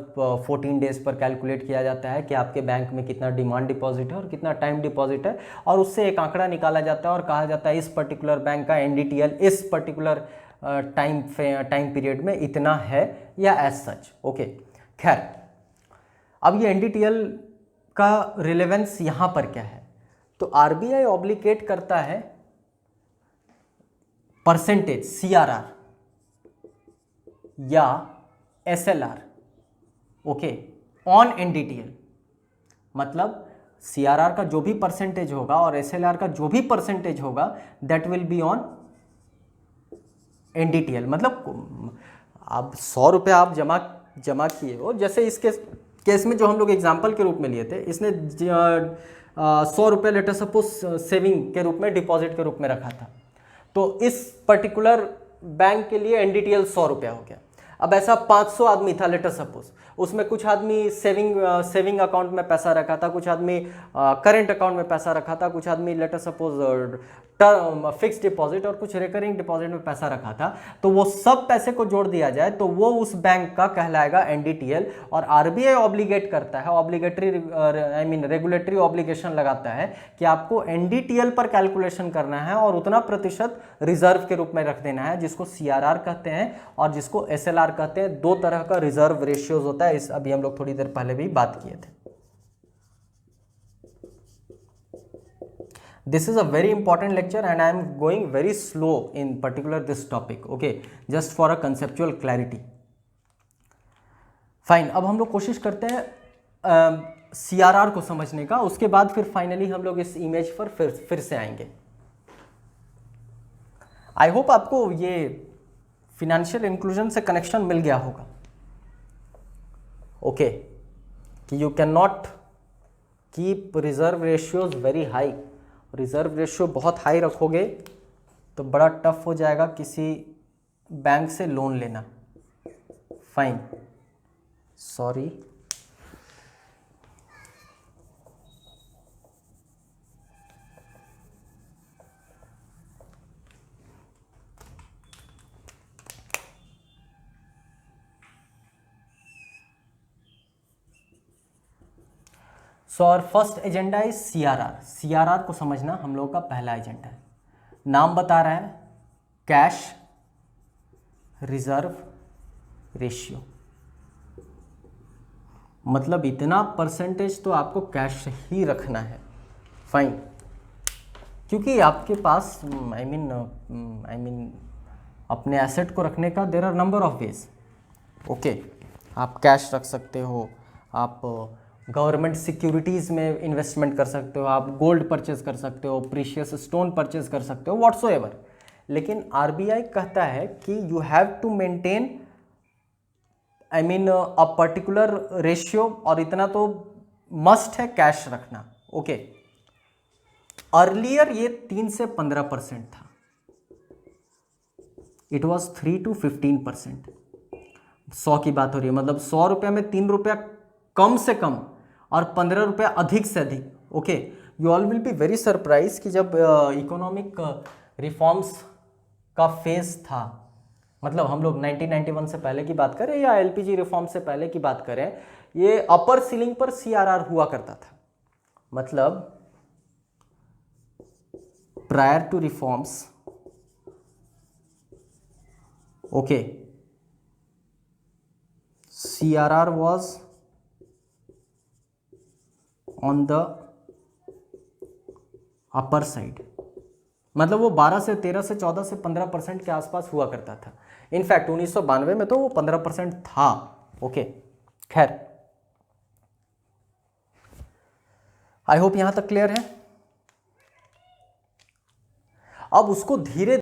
A: 14 डेज़ पर कैलकुलेट किया जाता है कि आपके बैंक में कितना डिमांड डिपॉजिट है और कितना टाइम डिपॉजिट है, और उससे एक आंकड़ा निकाला जाता है और कहा जाता है इस पर्टिकुलर बैंक का NDTL इस पर्टिकुलर टाइम पीरियड में इतना है या एज सच। ओके, खैर, अब ये NDTL का रिलेवेंस यहाँ पर क्या है? तो RBI ऑब्लिगेट करता है परसेंटेज CRR या SLR, ओके, ऑन NDTL। मतलब CRR का जो भी परसेंटेज होगा और SLR का जो भी परसेंटेज होगा that will be on NDTL। मतलब आप 100 रुपये आप जमा किए हो, जैसे इसके केस में जो हम लोग एग्जाम्पल के रूप में लिए थे, इसने 100 रुपये लेटर सपोज सेविंग के रूप में, डिपॉजिट के रूप में रखा था, तो इस पर्टिकुलर बैंक के लिए NDTL 100 रुपया हो गया। अब ऐसा 500 आदमी था लेटर सपोज, उसमें कुछ आदमी सेविंग अकाउंट में पैसा रखा था, कुछ आदमी करेंट अकाउंट में पैसा रखा था, कुछ आदमी let's suppose term fix deposit और कुछ रिकरिंग डिपॉजिट में पैसा रखा था। तो वो सब पैसे को जोड़ दिया जाए तो वो उस बैंक का कहलाएगा NDTL। और RBI ऑब्लिगेट करता है, ऑब्लिगेटरी रेगुलेटरी ऑब्लिगेशन लगाता है कि आपको NDTL पर कैलकुलेशन करना है और उतना प्रतिशत रिजर्व के रूप में रख देना है, जिसको CRR कहते हैं और जिसको SLR कहते हैं। दो तरह का रिजर्व रेशियोज होता है, इस अभी हम लोग थोड़ी देर पहले भी बात किए थे। This is a very important lecture and I am going very slow in particular this topic, okay, just for a conceptual clarity. Fine, अब हम लोग कोशिश करते हैं CRR को समझने का, उसके बाद फिर फाइनली हम लोग इस इमेज पर फिर से आएंगे। आई होप आपको ये फिनेंशियल इंक्लूजन से कनेक्शन मिल गया होगा, ओके, कि you can not keep reserve ratios very high. Reserve ratio बहुत हाई रखोगे तो बड़ा टफ हो जाएगा किसी बैंक से लोन लेना। फाइन, सॉरी, सो और first agenda is CRR। CRR को समझना हम लोगों का पहला एजेंडा है। नाम बता रहा है कैश रिजर्व रेशियो, मतलब इतना परसेंटेज तो आपको कैश ही रखना है। फाइन, क्योंकि आपके पास आई मीन अपने एसेट को रखने का there are number of ways, okay. आप कैश रख सकते हो, आप गवर्नमेंट सिक्योरिटीज़ में इन्वेस्टमेंट कर सकते हो, आप गोल्ड परचेज कर सकते हो, प्रीशियस स्टोन परचेज कर सकते हो, व्हाट्सोएवर। लेकिन RBI कहता है कि you have to maintain a particular ratio, और इतना तो मस्ट है कैश रखना, ओके। अर्लियर ये 3 से 15% था, इट वॉज 3 to 15%। 100 की बात हो रही है, मतलब 100 रुपये में 3 रुपया कम से कम और 15 रुपया अधिक से अधिक, okay. You all will be very surprise कि जब इकोनॉमिक रिफॉर्म्स का फेज था, मतलब हम लोग 1991 से पहले की बात करें या LPG रिफॉर्म से पहले की बात करें, ये अपर सीलिंग पर CRR हुआ करता था। मतलब prior to reforms, okay, CRR was on the upper side, मतलब वो 12 से 13 से 14 से 15% के आसपास हुआ करता था। इनफैक्ट 1992 में तो वो 15% था, ओके। खैर, आई होप यहां तक क्लियर है। अब उसको धीरे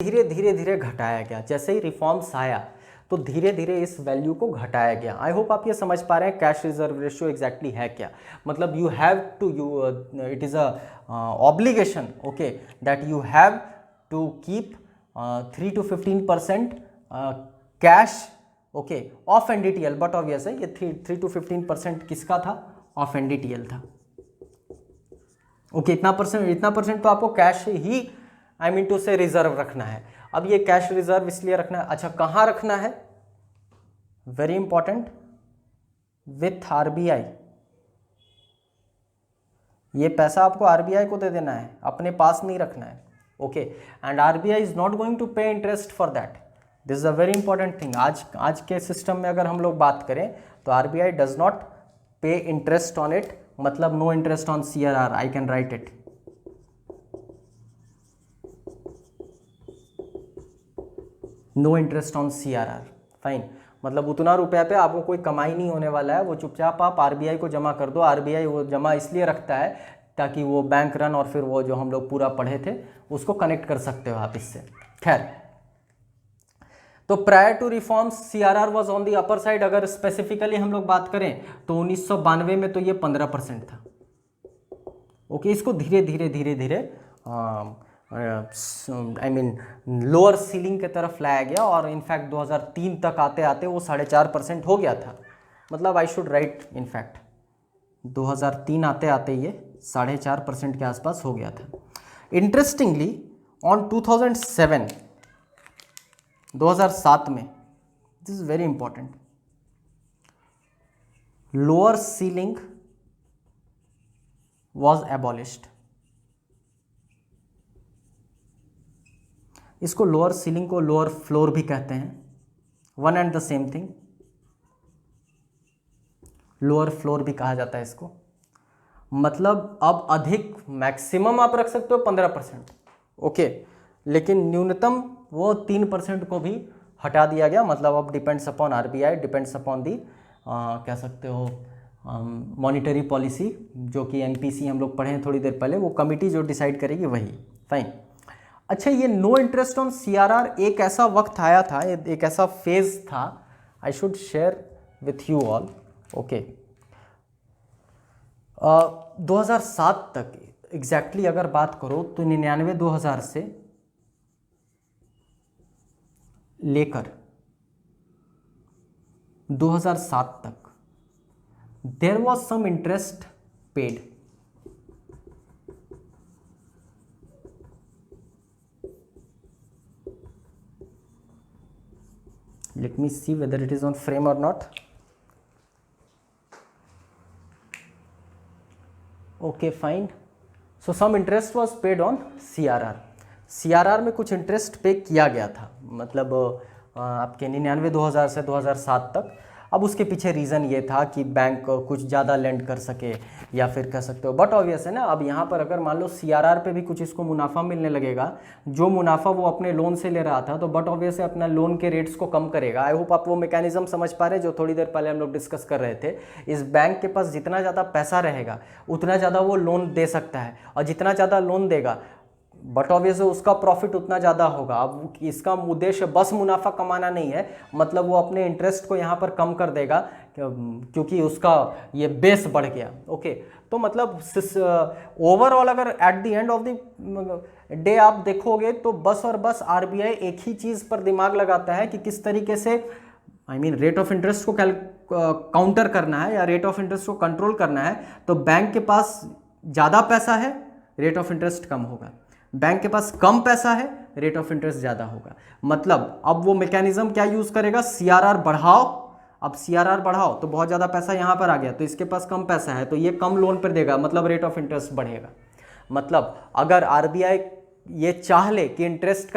A: धीरे घटाया गया, जैसे ही रिफॉर्म्स आया तो धीरे धीरे इस वैल्यू को घटाया गया। आई होप आप ये समझ पा रहे हैं कैश रिजर्व रेशियो एग्जैक्टली है क्या। मतलब you have to it is a obligation, okay, that you have to keep 3 to 15% cash, okay, of NDTL। But obvious है ये 3 to 15% किसका था, ऑफ NDTL था, ओके। इतना परसेंट तो आपको कैश ही टू से रिजर्व रखना है। अब ये कैश रिजर्व इसलिए रखना है, अच्छा कहाँ रखना है, वेरी इंपॉर्टेंट, विथ RBI। ये पैसा आपको RBI को दे देना है, अपने पास नहीं रखना है, okay. And RBI is not going to pay interest for that, this is a very important thing. आज के सिस्टम में अगर हम लोग बात करें तो RBI does not pay interest on it, मतलब no interest on CRR, I can write it. No interest on CRR, fine. मतलब उतना रुपया पे आपको कोई कमाई नहीं होने वाला है, वो चुपचाप आप आरबीआई को जमा कर दो। आरबीआई वो जमा इसलिए रखता है ताकि वो बैंक रन और फिर वो जो हम लोग पूरा पढ़े थे उसको कनेक्ट कर सकते हो आप इससे। खैर, तो prior to reforms CRR was on the upper side. अगर स्पेसिफिकली हम लोग बात करें तो 1992 में तो ये 15% था। ओके, इसको धीरे धीरे धीरे धीरे आई मीन लोअर सीलिंग की तरफ लाया गया और इनफैक्ट 2003 तक आते आते वो 4.5% हो गया था। मतलब आई शुड राइट इनफैक्ट 2003 आते आते ये 4.5% के आसपास हो गया था। इंटरेस्टिंगली ऑन 2007 में, this is very important, lower ceiling was abolished। इसको लोअर सीलिंग को लोअर फ्लोर भी कहते हैं, one and the same thing. Lower floor भी कहा जाता है इसको। मतलब अब अधिक मैक्सिमम आप रख सकते हो 15%, ओके, लेकिन न्यूनतम वो 3% को भी हटा दिया गया। मतलब अब depends upon RBI, depends upon the कह सकते हो मॉनिटरी पॉलिसी, जो कि एमपीसी हम लोग पढ़े हैं थोड़ी देर पहले, वो कमिटी जो डिसाइड करेगी वही। फाइन। अच्छा, ये नो इंटरेस्ट ऑन सीआरआर एक ऐसा वक्त आया था, एक ऐसा फेज था, I should share with you all. Okay, 2007 तक एग्जैक्टली अगर बात करो तो 99-2000 से लेकर 2007 तक there was some interest paid। Let me see whether it is on frame or not। Okay, fine। So some interest was paid on CRR। CRR में कुछ इंटरेस्ट पे किया गया था, मतलब आपके 99-2000 से 2007 तक। अब उसके पीछे रीज़न ये था कि बैंक कुछ ज़्यादा लेंड कर सके, या फिर कह सकते हो, बट ऑब्वियस है ना, अब यहाँ पर अगर मान लो सीआरआर पे भी कुछ इसको मुनाफा मिलने लगेगा, जो मुनाफा वो अपने लोन से ले रहा था, तो बट ऑब्वियस है अपना लोन के रेट्स को कम करेगा। आई होप आप वो मैकेनिज्म समझ पा रहे हैं जो थोड़ी देर पहले हम लोग डिस्कस कर रहे थे। इस बैंक के पास जितना ज़्यादा पैसा रहेगा उतना ज़्यादा वो लोन दे सकता है, और जितना ज़्यादा लोन देगा बट ऑब्वियसली उसका प्रॉफिट उतना ज़्यादा होगा। अब इसका उद्देश्य बस मुनाफा कमाना नहीं है, मतलब वो अपने इंटरेस्ट को यहाँ पर कम कर देगा क्योंकि उसका ये बेस बढ़ गया। ओके, तो मतलब ओवरऑल अगर at the end of the day आप देखोगे तो बस और बस आरबीआई एक ही चीज़ पर दिमाग लगाता है कि किस तरीके से रेट ऑफ इंटरेस्ट को काउंटर करना है या रेट ऑफ इंटरेस्ट को कंट्रोल करना है। तो बैंक के पास ज़्यादा पैसा है, रेट ऑफ इंटरेस्ट कम होगा। बैंक के पास कम पैसा है, रेट ऑफ इंटरेस्ट ज़्यादा होगा। मतलब अब वो मैकेनिज्म क्या यूज़ करेगा, सीआरआर बढ़ाओ। अब सीआरआर बढ़ाओ तो बहुत ज़्यादा पैसा यहाँ पर आ गया, तो इसके पास कम पैसा है तो ये कम लोन पर देगा, मतलब रेट ऑफ इंटरेस्ट बढ़ेगा। मतलब अगर आरबीआई ये चाह ले कि इंटरेस्ट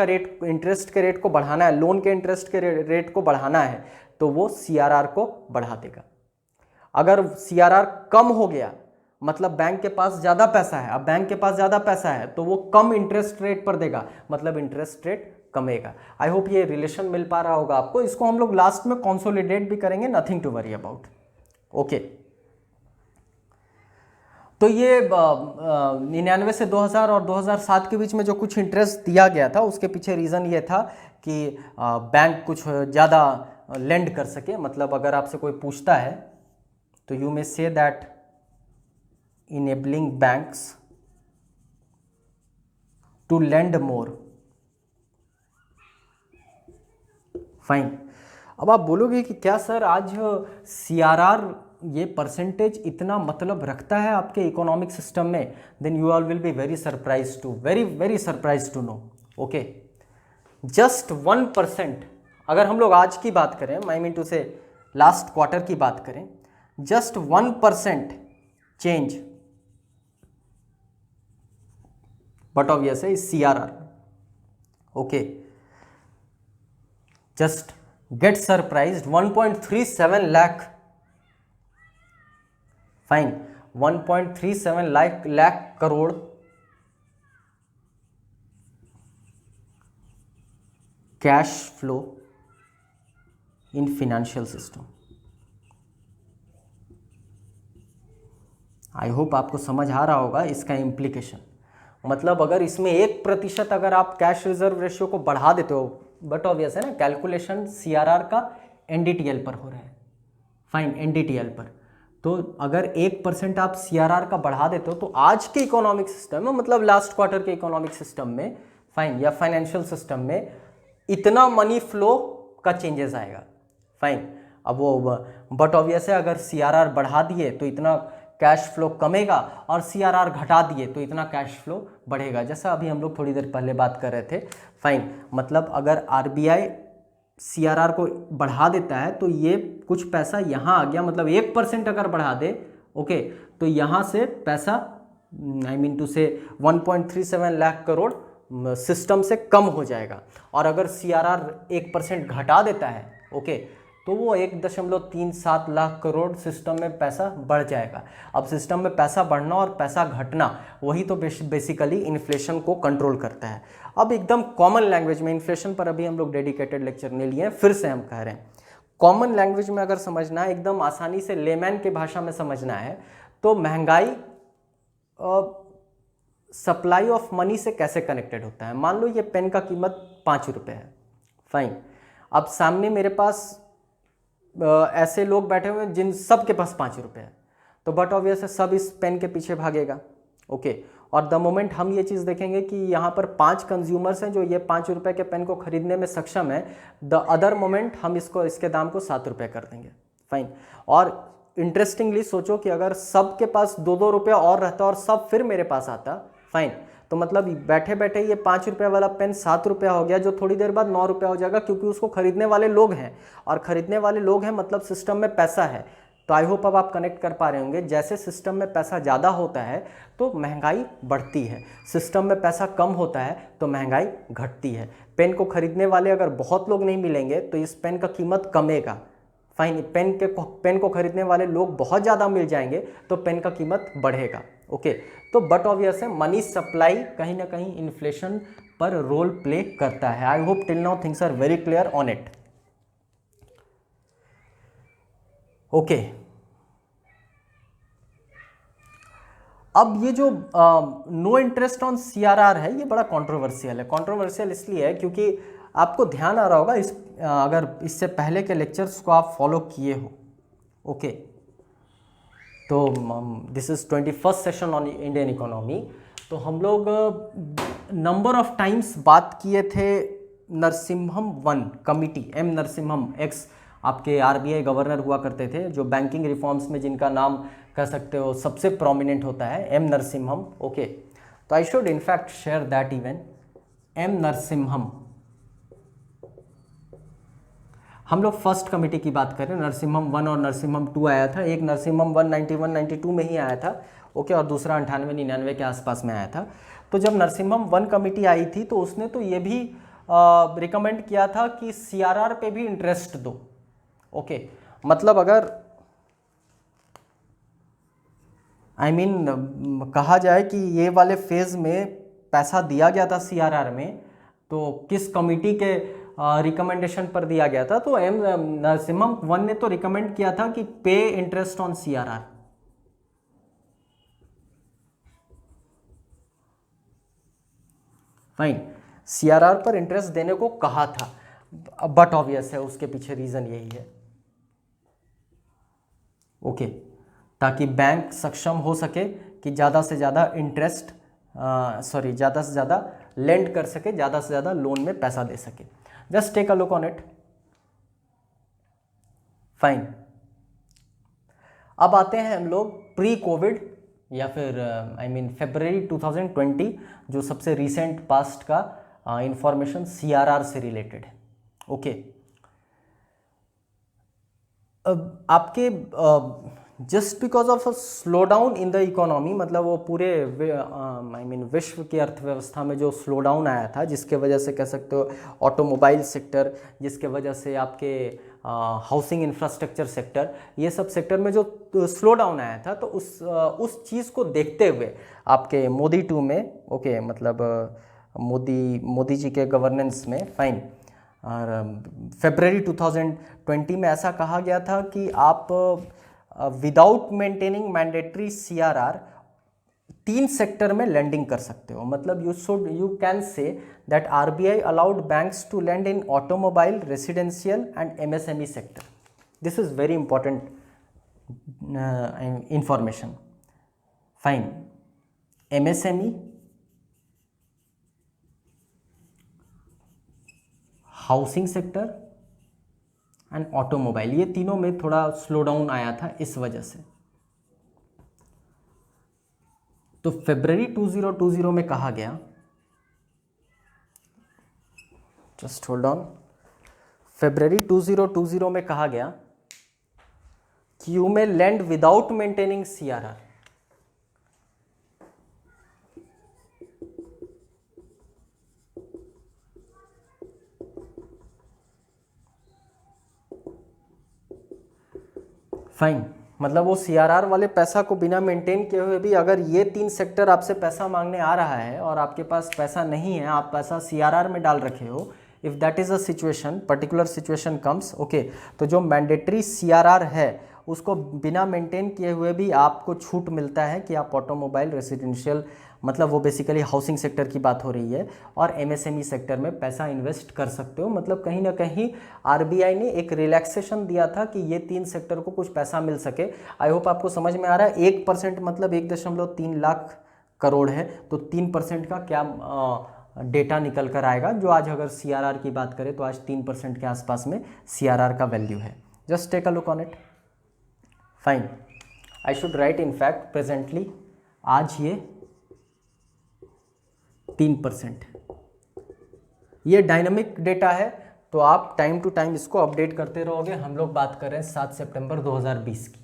A: के रेट को बढ़ाना है, लोन के इंटरेस्ट के रेट को बढ़ाना है, तो वो सीआरआर को बढ़ा देगा। अगर सीआरआर कम हो गया, मतलब बैंक के पास ज़्यादा पैसा है, अब बैंक के पास ज़्यादा पैसा है तो वो कम इंटरेस्ट रेट पर देगा, मतलब इंटरेस्ट रेट कमेगा। आई होप ये रिलेशन मिल पा रहा होगा आपको। इसको हम लोग लास्ट में कंसोलिडेट भी करेंगे, nothing to worry about. Okay, तो ये 99 से 2000 और 2007 के बीच में जो कुछ इंटरेस्ट दिया गया था, उसके पीछे रीज़न ये था कि बैंक कुछ ज़्यादा लेंड कर सके। मतलब अगर आपसे कोई पूछता है तो you may say that enabling banks to lend more। Fine. अब आप बोलोगे कि क्या सर आज सीआरआर ये परसेंटेज इतना मतलब रखता है आपके इकोनॉमिक सिस्टम में? Then you all will be very surprise to very surprise to know. Okay, just 1%, अगर हम लोग आज की बात करें, I mean to say last quarter की बात करें, just 1% change but obviously is CRR। okay, just get surprised, 1.37 lakh, fine, 1.37 lakh crore cash flow in financial system. I hope आपको समझ आ रहा होगा इसका इम्प्लीकेशन। मतलब अगर इसमें 1% अगर आप कैश रिजर्व रेशियो को बढ़ा देते हो, बट ऑब्वियस है ना, कैलकुलेशन सीआरआर का एनडीटीएल पर हो रहा है, फाइन, एनडीटीएल पर। तो अगर 1% आप सीआरआर का बढ़ा देते हो तो आज के इकोनॉमिक सिस्टम में, मतलब लास्ट क्वार्टर के इकोनॉमिक सिस्टम में, फाइन, या फाइनेंशियल सिस्टम में इतना मनी फ्लो का चेंजेस आएगा, फाइन। अब वो बट ऑब्वियस है, अगर सीआरआर बढ़ा दिए तो इतना कैश फ्लो कमेगा, और सीआरआर घटा दिए तो इतना कैश फ्लो बढ़ेगा, जैसा अभी हम लोग थोड़ी देर पहले बात कर रहे थे, फाइन। मतलब अगर आरबीआई सीआरआर को बढ़ा देता है तो ये कुछ पैसा यहाँ आ गया, मतलब 1% अगर बढ़ा दे, ओके, तो यहाँ से पैसा, आई मीन टू से 1.37 लाख करोड़ सिस्टम से कम हो जाएगा। और अगर सीआरआर 1% घटा देता है, ओके, तो वो 1.37 लाख करोड़ सिस्टम में पैसा बढ़ जाएगा। अब सिस्टम में पैसा बढ़ना और पैसा घटना, वही तो बेसिकली इन्फ्लेशन को कंट्रोल करता है। अब एकदम कॉमन लैंग्वेज में, इन्फ्लेशन पर अभी हम लोग डेडिकेटेड लेक्चर नहीं लिए हैं, फिर से हम कह रहे हैं, कॉमन लैंग्वेज में अगर समझना है, एकदम आसानी से लेमैन के भाषा में समझना है, तो महंगाई सप्लाई ऑफ मनी से कैसे कनेक्टेड होता है। मान लो ये पेन का कीमत 5 रुपये है, फाइन। अब सामने मेरे पास ऐसे लोग बैठे हुए हैं जिन सब के पास 5 रुपये है, तो बट ऑब्वियस है सब इस पेन के पीछे भागेगा, ओके। और द मोमेंट हम ये चीज़ देखेंगे कि यहाँ पर 5 कंज्यूमर्स हैं जो ये 5 रुपये के पेन को खरीदने में सक्षम है, द अदर मोमेंट हम इसके दाम को 7 रुपये कर देंगे, फाइन। और इंटरेस्टिंगली सोचो कि अगर सब के पास 2-2 रुपये और रहता और सब फिर मेरे पास आता, फाइन, तो मतलब बैठे बैठे ये 5 रुपये वाला पेन 7 रुपया हो गया, जो थोड़ी देर बाद 9 रुपया हो जाएगा, क्योंकि उसको खरीदने वाले लोग हैं, और खरीदने वाले लोग हैं मतलब सिस्टम में पैसा है। तो आई होप अब आप कनेक्ट कर पा रहे होंगे, जैसे सिस्टम में पैसा ज़्यादा होता है तो महंगाई बढ़ती है, सिस्टम में पैसा कम होता है तो महंगाई घटती है। पेन को खरीदने वाले अगर बहुत लोग नहीं मिलेंगे तो इस पेन का कीमत कमेगा, फाइन। पेन को खरीदने वाले लोग बहुत ज़्यादा मिल जाएंगे तो पेन का कीमत बढ़ेगा, ओके। तो बट ऑब्वियस है, मनी सप्लाई कहीं ना कहीं इन्फ्लेशन पर रोल प्ले करता है। I hope till now things are very clear on it, okay. अब ये जो नो इंटरेस्ट ऑन सीआरआर है, ये बड़ा कंट्रोवर्शियल है। कंट्रोवर्शियल इसलिए है क्योंकि आपको ध्यान आ रहा होगा, अगर इससे पहले के लेक्चर्स को आप फॉलो किए हो, ओके, तो this is 21st session on Indian economy. तो हम लोग नंबर ऑफ टाइम्स बात किए थे Narasimham one committee, M Narasimham ex आपके आरबीआई गवर्नर हुआ करते थे, जो बैंकिंग रिफॉर्म्स में जिनका नाम कह सकते हो सबसे प्रोमिनेंट होता है, एम नरसिम्हम, ओके। तो I should in fact share that even, M Narasimham. हम लोग फर्स्ट कमेटी की बात करें, नरसिम्हम 1 और नरसिम्हम 2 आया था। एक नरसिम्हम 1 91-92 में ही आया था, ओके, और दूसरा 98-99 के आसपास में आया था। तो जब नरसिम्हम 1 कमेटी आई थी तो उसने तो ये भी रिकमेंड किया था कि सीआरआर पे भी इंटरेस्ट दो, ओके। मतलब अगर आई मीन कहा जाए कि ये वाले फेज में पैसा दिया गया था सीआरआर में, तो किस कमेटी के रिकमेंडेशन पर दिया गया था, तो एम नरसिम्हम 1 ने तो रिकमेंड किया था कि पे interest on CRR, fine, CRR पर इंटरेस्ट देने को कहा था। बट ऑब्वियस है उसके पीछे रीजन यही है, ओके, ताकि बैंक सक्षम हो सके कि ज़्यादा से ज़्यादा इंटरेस्ट ज़्यादा से ज़्यादा लेंड कर सके, ज़्यादा से ज़्यादा लोन में पैसा दे सके। Just take a look on it, fine. अब आते हैं हम लोग प्री कोविड या फिर आई मीन फरवरी 2020, जो सबसे रिसेंट पास्ट का इंफॉर्मेशन सीआरआर से रिलेटेड है, ओके। अब आपके just because of a slow down in the economy, मतलब वो पूरे आई मीन विश्व की अर्थव्यवस्था में जो स्लो डाउन आया था, जिसके वजह से कह सकते हो ऑटोमोबाइल सेक्टर, जिसके वजह से आपके हाउसिंग इंफ्रास्ट्रक्चर सेक्टर, ये सब सेक्टर में जो स्लो डाउन आया था, तो उस चीज़ को देखते हुए आपके मोदी 2 में, ओके, मतलब मोदी जी के गवर्नेंस में, फाइन, और फरवरी 2020 में ऐसा कहा गया था कि आप without maintaining mandatory CRR 3 sector में लेंडिंग कर सकते हो। मतलब you can say that RBI allowed banks to lend in automobile, residential and MSME sector. This is very important information. Fine. MSME, housing sector and automobile, ये तीनों में थोड़ा slow down आया था इस वजह से। तो फरवरी 2020 में कहा गया, जस्ट होल्ड ऑन, फरवरी 2020 में कहा गया कि you may land without maintaining CRR. Fine. मतलब वो सीआरआर वाले पैसा को बिना मेंटेन किए हुए भी अगर ये 3 सेक्टर आपसे पैसा मांगने आ रहा है और आपके पास पैसा नहीं है, आप पैसा सीआरआर में डाल रखे हो, if that is a situation, particular situation comes, okay, तो जो मैंडेटरी सीआरआर है उसको बिना मेंटेन किए हुए भी आपको छूट मिलता है कि आप ऑटोमोबाइल, रेसिडेंशियल, मतलब वो बेसिकली हाउसिंग सेक्टर की बात हो रही है, और एमएसएमई सेक्टर में पैसा इन्वेस्ट कर सकते हो। मतलब कहीं ना कहीं आरबीआई ने एक रिलैक्सेशन दिया था कि ये 3 सेक्टर को कुछ पैसा मिल सके। आई होप आपको समझ में आ रहा है। 1% मतलब 1.3 लाख करोड़ है, तो 3% का क्या डेटा निकल कर आएगा, जो आज अगर सीआरआर की बात करें तो आज 3% के आसपास में सीआरआर का वैल्यू है। Just take a look on it. Fine. I should write in fact presently आज ये 3%। ये डायनामिक डेटा है, तो आप टाइम टू टाइम इसको अपडेट करते रहोगे। हम लोग बात कर रहे हैं 7 सितंबर 2020 की।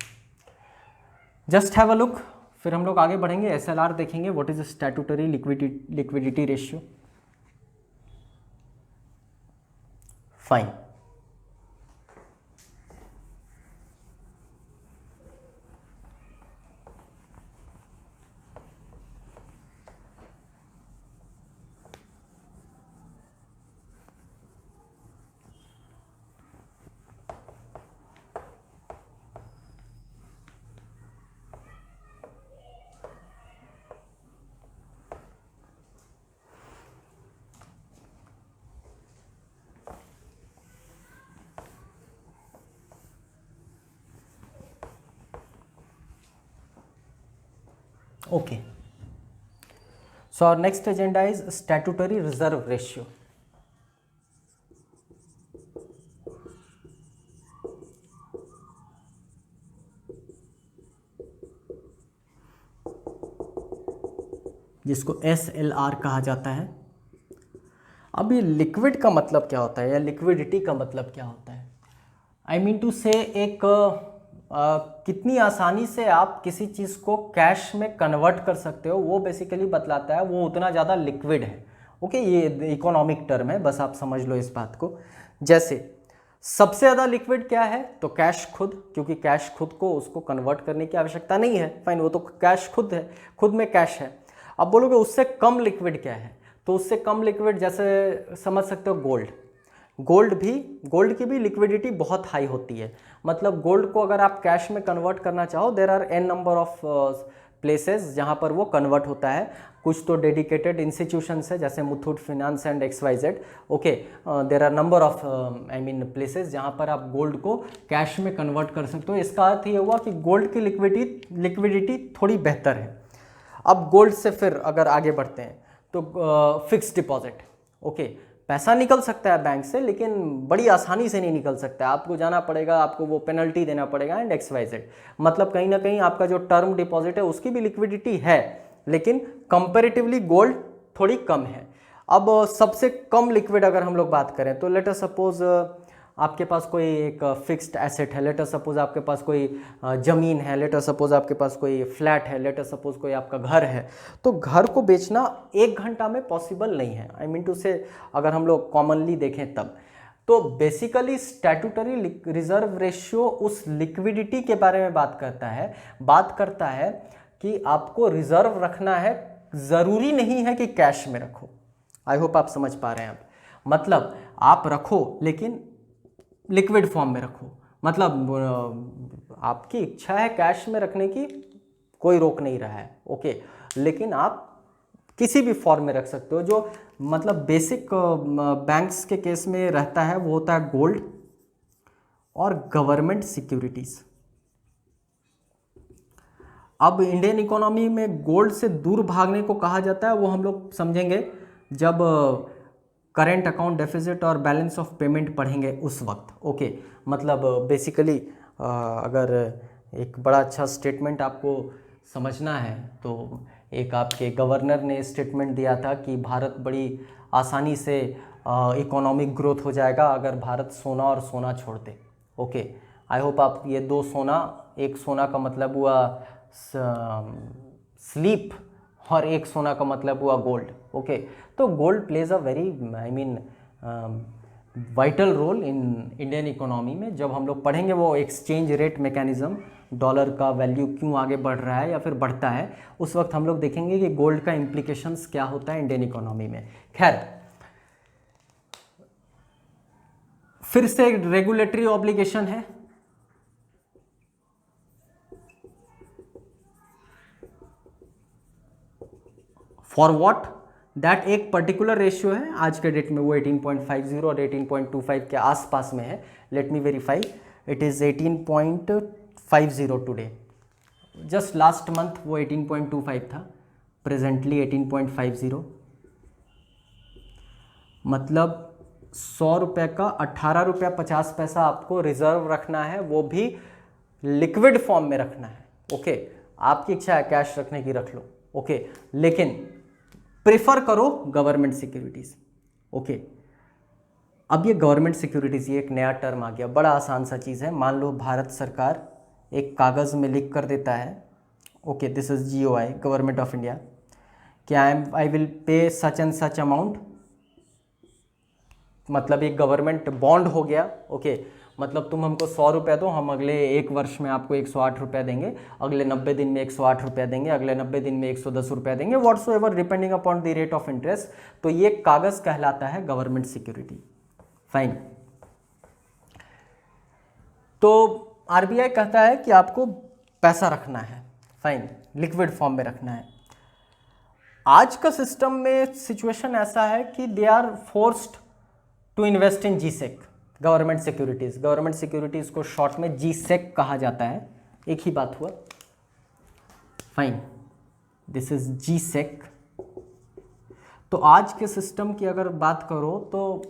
A: जस्ट हैव अ लुक, फिर हम लोग आगे बढ़ेंगे। एसएलआर देखेंगे, what is statutory liquidity ratio. Fine. Okay, so our next agenda is statutory reserve ratio. जिसको SLR कहा जाता है। अब ये लिक्विड का मतलब क्या होता है या लिक्विडिटी का मतलब क्या होता है? आई मीन टू से एक कितनी आसानी से आप किसी चीज़ को कैश में कन्वर्ट कर सकते हो, वो बेसिकली बतलाता है वो उतना ज़्यादा लिक्विड है। ओके, ये इकोनॉमिक टर्म है, बस आप समझ लो इस बात को। जैसे सबसे ज़्यादा लिक्विड क्या है, तो कैश खुद, क्योंकि कैश खुद को उसको कन्वर्ट करने की आवश्यकता नहीं है। फाइन, वो तो कैश खुद है, खुद में कैश है। अब बोलोगे उससे कम लिक्विड क्या है, तो उससे कम लिक्विड जैसे समझ सकते हो गोल्ड की भी लिक्विडिटी बहुत हाई होती है। मतलब गोल्ड को अगर आप कैश में कन्वर्ट करना चाहो, there are n number of places जहाँ पर वो कन्वर्ट होता है। कुछ तो डेडिकेटेड इंस्टीट्यूशंस है जैसे Muthoot finance and XYZ। Okay, there are number of places जहाँ पर आप गोल्ड को कैश में कन्वर्ट कर सकते हो। इसका अर्थ ये हुआ कि गोल्ड की लिक्विडिटी थोड़ी बेहतर है। अब गोल्ड से फिर अगर आगे बढ़ते हैं तो फिक्स्ड डिपॉजिट। ओके, पैसा निकल सकता है बैंक से, लेकिन बड़ी आसानी से नहीं निकल सकता है। आपको जाना पड़ेगा, आपको वो पेनल्टी देना पड़ेगा एंड XYZ। मतलब कहीं ना कहीं आपका जो टर्म डिपॉजिट है उसकी भी लिक्विडिटी है, लेकिन कंपैरेटिवली गोल्ड थोड़ी कम है। अब सबसे कम लिक्विड अगर हम लोग बात करें तो लेट अस सपोज आपके पास कोई एक फिक्स्ड एसेट है, लेट अस सपोज आपके पास कोई ज़मीन है, लेट अस सपोज आपके पास कोई फ्लैट है, लेट अस सपोज कोई आपका घर है। तो घर को बेचना 1 घंटा में पॉसिबल नहीं है। आई मीन टू से अगर हम लोग कॉमनली देखें तब, तो बेसिकली स्टैट्यूटरी रिजर्व रेशियो उस लिक्विडिटी के बारे में बात करता है कि आपको रिजर्व रखना है, ज़रूरी नहीं है कि कैश में रखो। आई होप आप समझ पा रहे हैं। आप मतलब आप रखो, लेकिन लिक्विड फॉर्म में रखो, मतलब आपकी इच्छा है कैश में रखने की, कोई रोक नहीं रहा है, ओके, लेकिन आप किसी भी फॉर्म में रख सकते हो। जो मतलब बेसिक बैंक्स के केस में रहता है वो होता है गोल्ड और गवर्नमेंट सिक्योरिटीज। अब इंडियन इकोनॉमी में गोल्ड से दूर भागने को कहा जाता है, वो हम लोग समझेंगे जब करेंट अकाउंट डेफिसिट और बैलेंस ऑफ पेमेंट पढ़ेंगे उस वक्त, ओके। मतलब बेसिकली अगर एक बड़ा अच्छा स्टेटमेंट आपको समझना है तो एक आपके गवर्नर ने स्टेटमेंट दिया था कि भारत बड़ी आसानी से इकोनॉमिक ग्रोथ हो जाएगा अगर भारत सोना और सोना छोड़ दे, ओके। आई होप आप ये दो सोना, एक सोना का मतलब हुआ स्लीप और एक सोना का मतलब हुआ गोल्ड, ओके। तो gold pledge a very vital role in Indian economy में। जब हम लोग पढ़ेंगे वो एक्सचेंज रेट मैकेनिज्म, डॉलर का वैल्यू क्यों आगे बढ़ रहा है या फिर बढ़ता है, उस वक्त हम लोग देखेंगे कि गोल्ड का इम्प्लीकेशंस क्या होता है इंडियन इकोनॉमी में। खैर, फिर से रेगुलेटरी ऑब्लिगेशन है, फॉर व्हाट, दैट एक पर्टिकुलर रेशियो है, आज के डेट में वो 18.50 और 18.25 के आसपास में है। Let me verify, it is 18.50 today. Just last month वो 18.25 था, प्रेजेंटली 18.50। मतलब 100 रुपये का 18 रुपया 50 पैसा आपको रिजर्व रखना है, वो भी लिक्विड फॉर्म में रखना है, ओके। आपकी इच्छा है कैश रखने की, रख लो, ओके, लेकिन प्रेफर करो गवर्नमेंट सिक्योरिटीज, ओके। अब ये गवर्नमेंट सिक्योरिटीज, ये एक नया टर्म आ गया, बड़ा आसान सा चीज़ है। मान लो भारत सरकार एक कागज़ में लिख कर देता है, okay, this is GOI, government of India, कि I will pay such and such amount, मतलब एक गवर्नमेंट बॉन्ड हो गया, ओके। मतलब तुम हमको 100 रुपये दो, हम अगले 1 वर्ष में आपको 108 रुपये देंगे, अगले 90 दिन में 108 रुपये देंगे, अगले 90 दिन में 110 रुपये देंगे, whatsoever depending upon the rate of interest. तो ये कागज़ कहलाता है गवर्नमेंट सिक्योरिटी, फाइन। तो RBI कहता है कि आपको पैसा रखना है, फाइन, लिक्विड फॉर्म में रखना है। आज का सिस्टम में सिचुएशन ऐसा है कि they are forced to invest in GSEC, government securities. Government securities को शॉर्ट में GSEC कहा जाता है, एक ही बात हुआ, फाइन, दिस इज GSEC। तो आज के सिस्टम की अगर बात करो तो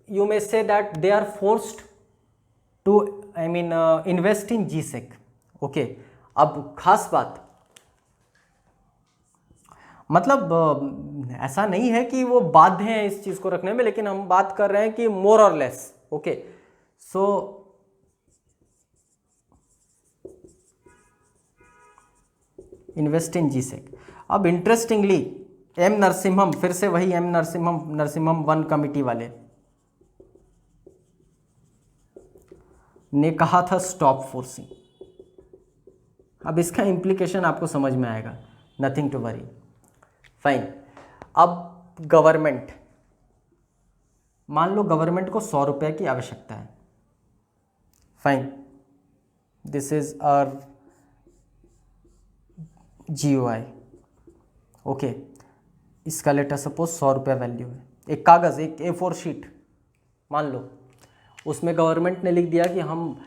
A: you may say that they are forced to invest in GSEC, okay. अब खास बात, मतलब ऐसा नहीं है कि वो बाध्य हैं इस चीज़ को रखने में, लेकिन हम बात कर रहे हैं कि मोर और less, okay. So invest in GSEC। अब इंटरेस्टिंगली M नरसिम्हम, फिर से वही M नरसिम्हम 1 कमिटी वाले ने कहा था स्टॉप फोर्सिंग। अब इसका इम्प्लीकेशन आपको समझ में आएगा, नथिंग टू वरी, फाइन। अब गवर्नमेंट, मान लो गवर्नमेंट को 100 रुपये की आवश्यकता है, fine, this is our GOI, okay. इसका लेटर सपोज 100 रुपये वैल्यू है, एक कागज़, एक A4 शीट मान लो, उसमें गवर्नमेंट ने लिख दिया कि हम